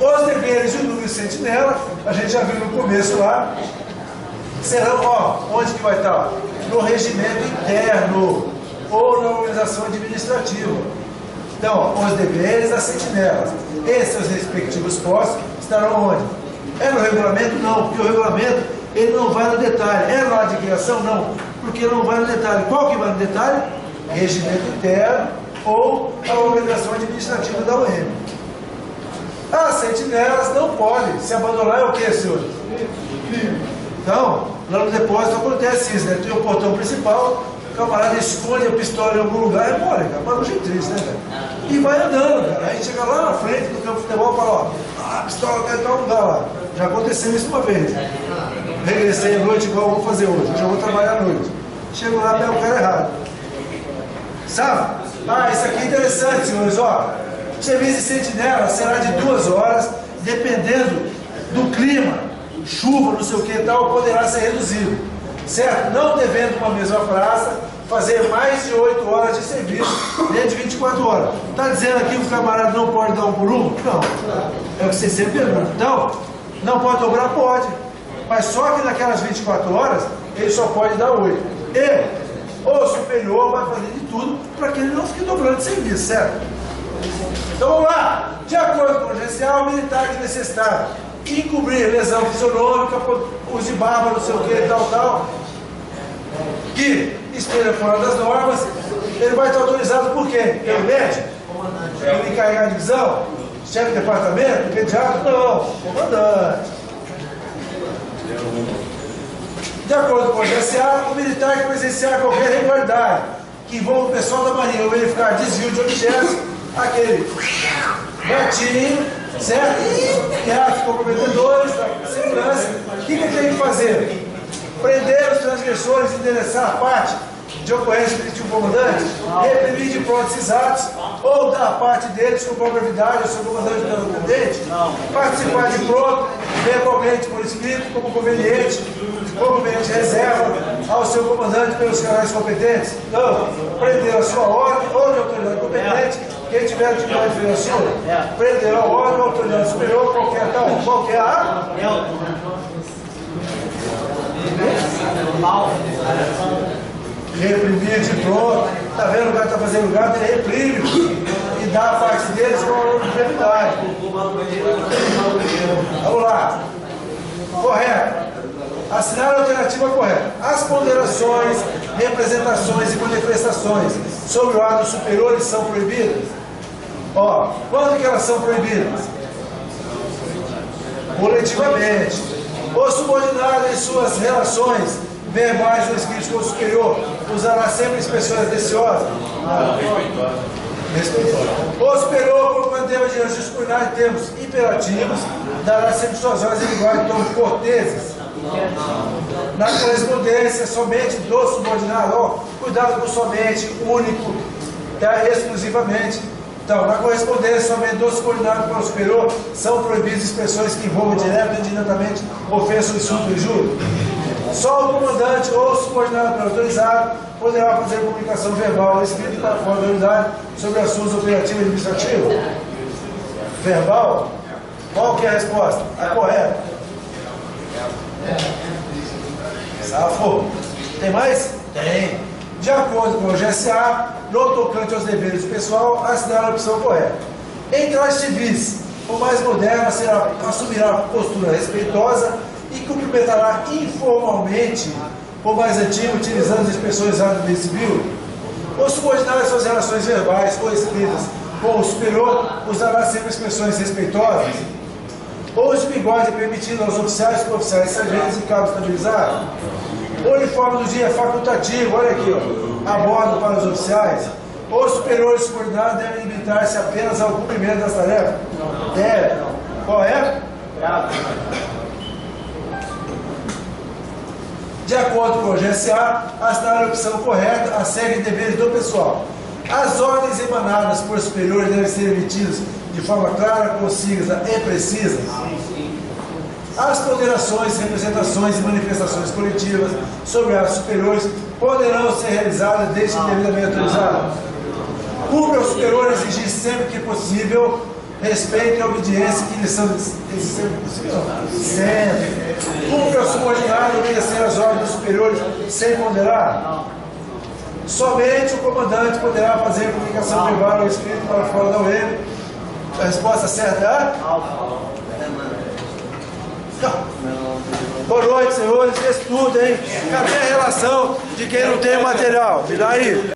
Os deveres do núcleo sentinela, a gente já viu no começo lá, serão, onde que vai estar? No regimento interno ou na organização administrativa. Então, os deveres das sentinelas e seus respectivos postos estarão onde? É no regulamento? Não, porque o regulamento ele não vai no detalhe. É lá de criação? Não, porque não vai no detalhe. Qual que vai no detalhe? Regimento interno ou a organização administrativa da UEM. As sentinelas não podem se abandonar, é o que, senhores? Então, lá no depósito acontece isso, né? Tem o portão principal, O camarada esconde a pistola em algum lugar, é mole, cara, mas não jeito triste, né, cara? E vai andando, cara. Aí chega lá na frente do campo de futebol e fala, ó, a pistola tá em tal lugar lá. Já aconteceu isso uma vez. Regressei à noite igual eu vou fazer hoje. Hoje eu vou trabalhar à noite. Chego lá, pego o cara errado. Sabe? Ah, isso aqui é interessante, senhores, ó. O serviço de sentinela será de 2 horas, dependendo do clima, chuva, não sei o que e tal, poderá ser reduzido. Certo? Não devendo uma mesma praça fazer mais de 8 horas de serviço dentro de 24 horas. Está dizendo aqui que o camarada não pode dar um por um? Não. É o que você sempre pergunta. Então, não pode dobrar? Pode. Mas só que naquelas 24 horas, ele só pode dar 8. Ele, ou superior, vai fazer de tudo para que ele não fique dobrando de serviço, certo? Então vamos lá. De acordo com o gerencial, o militar que necessitar encobrir lesão fisionômica, uso de barba, não sei o que, tal, que esteja fora das normas, ele vai estar autorizado por quem? Pelo médico? Pelo encarregado de divisão? Chefe de departamento? Pediatra? Não, comandante. De acordo com o GSA, o militar que presenciar qualquer irregularidade que envolva o pessoal da Marinha ou verificar desvio de objetos, aquele gatinho, certo? Que atos comprometedores da segurança, o que ele tem que fazer? Prender os transgressores e endereçar a parte de ocorrência do comandante, reprimir de pronto esses atos, ou dar parte deles com gravidade ao seu comandante independente, participar de pronto, verbalmente por escrito, como conveniente reserva ao seu comandante pelos canais competentes. Não, prender a sua ordem ou de autoridade competente, quem tiver atividade inferior à sua, prender a ordem ou autoridade superior, qualquer a reprimir de pronto. Tá vendo o cara está fazendo o gato, ele reprime e dá a parte deles com brevidade. Vamos lá. Correto. Assinar a alternativa correta. As ponderações, representações e manifestações sobre o ato superior são proibidas. Ó, quando que elas são proibidas? Coletivamente. O subordinado em suas relações verbais ou escritas com o superior usará sempre expressões atenciosas? Respeitosa. O superior, por manter diante dos subordinados em termos imperativos, dará sempre suas ordens em linguagem de tom corteses. Na correspondência, somente do subordinado, ó, cuidado com somente, único, tá, exclusivamente. Então, na correspondência, somente do subordinado para o superior, são proibidas expressões que envolvam direto ou indiretamente ofensa ou insulto e injúria. Só o comandante ou o subordinado para autorizado poderá fazer comunicação verbal ou escrita para fora da unidade sobre assuntos operativos e administrativos. Verbal? Qual que é a resposta? A correta. Safo. Tem mais? Tem. De acordo com o GSA, no tocante aos deveres do pessoal, assinar a opção correta. Em trajes civis, o mais moderno assumirá postura respeitosa e cumprimentará informalmente o mais antigo, utilizando as expressões usadas no meio civil. O subordinado em suas relações verbais ou escritas com o superior usará sempre expressões respeitosas. O uso de bigode é permitido aos oficiais, suboficiais, sargentos e cabos estabilizados. O uniforme do dia é facultativo, olha aqui, ó, a bordo para os oficiais. Os superiores subordinados devem limitar-se apenas ao cumprimento das tarefas? Deve. Correto? De acordo com o GSA, assinar a opção correta, a série de deveres do pessoal. As ordens emanadas por superiores devem ser emitidas de forma clara, concisa e precisa. As ponderações, representações e manifestações coletivas sobre atos superiores poderão ser realizadas desde que devidamente autorizadas. Cumpre ao superior exigir sempre que possível respeito e obediência que lhes são sempre. Cumpre ao subordinado obedecer às ordens dos superiores sem ponderar. Somente o comandante poderá fazer comunicação verbal ou escrita para fora da UEM. A resposta certa é? Boa noite, senhores. Estudem. Cadê a relação de quem não tem material? Me dá aí.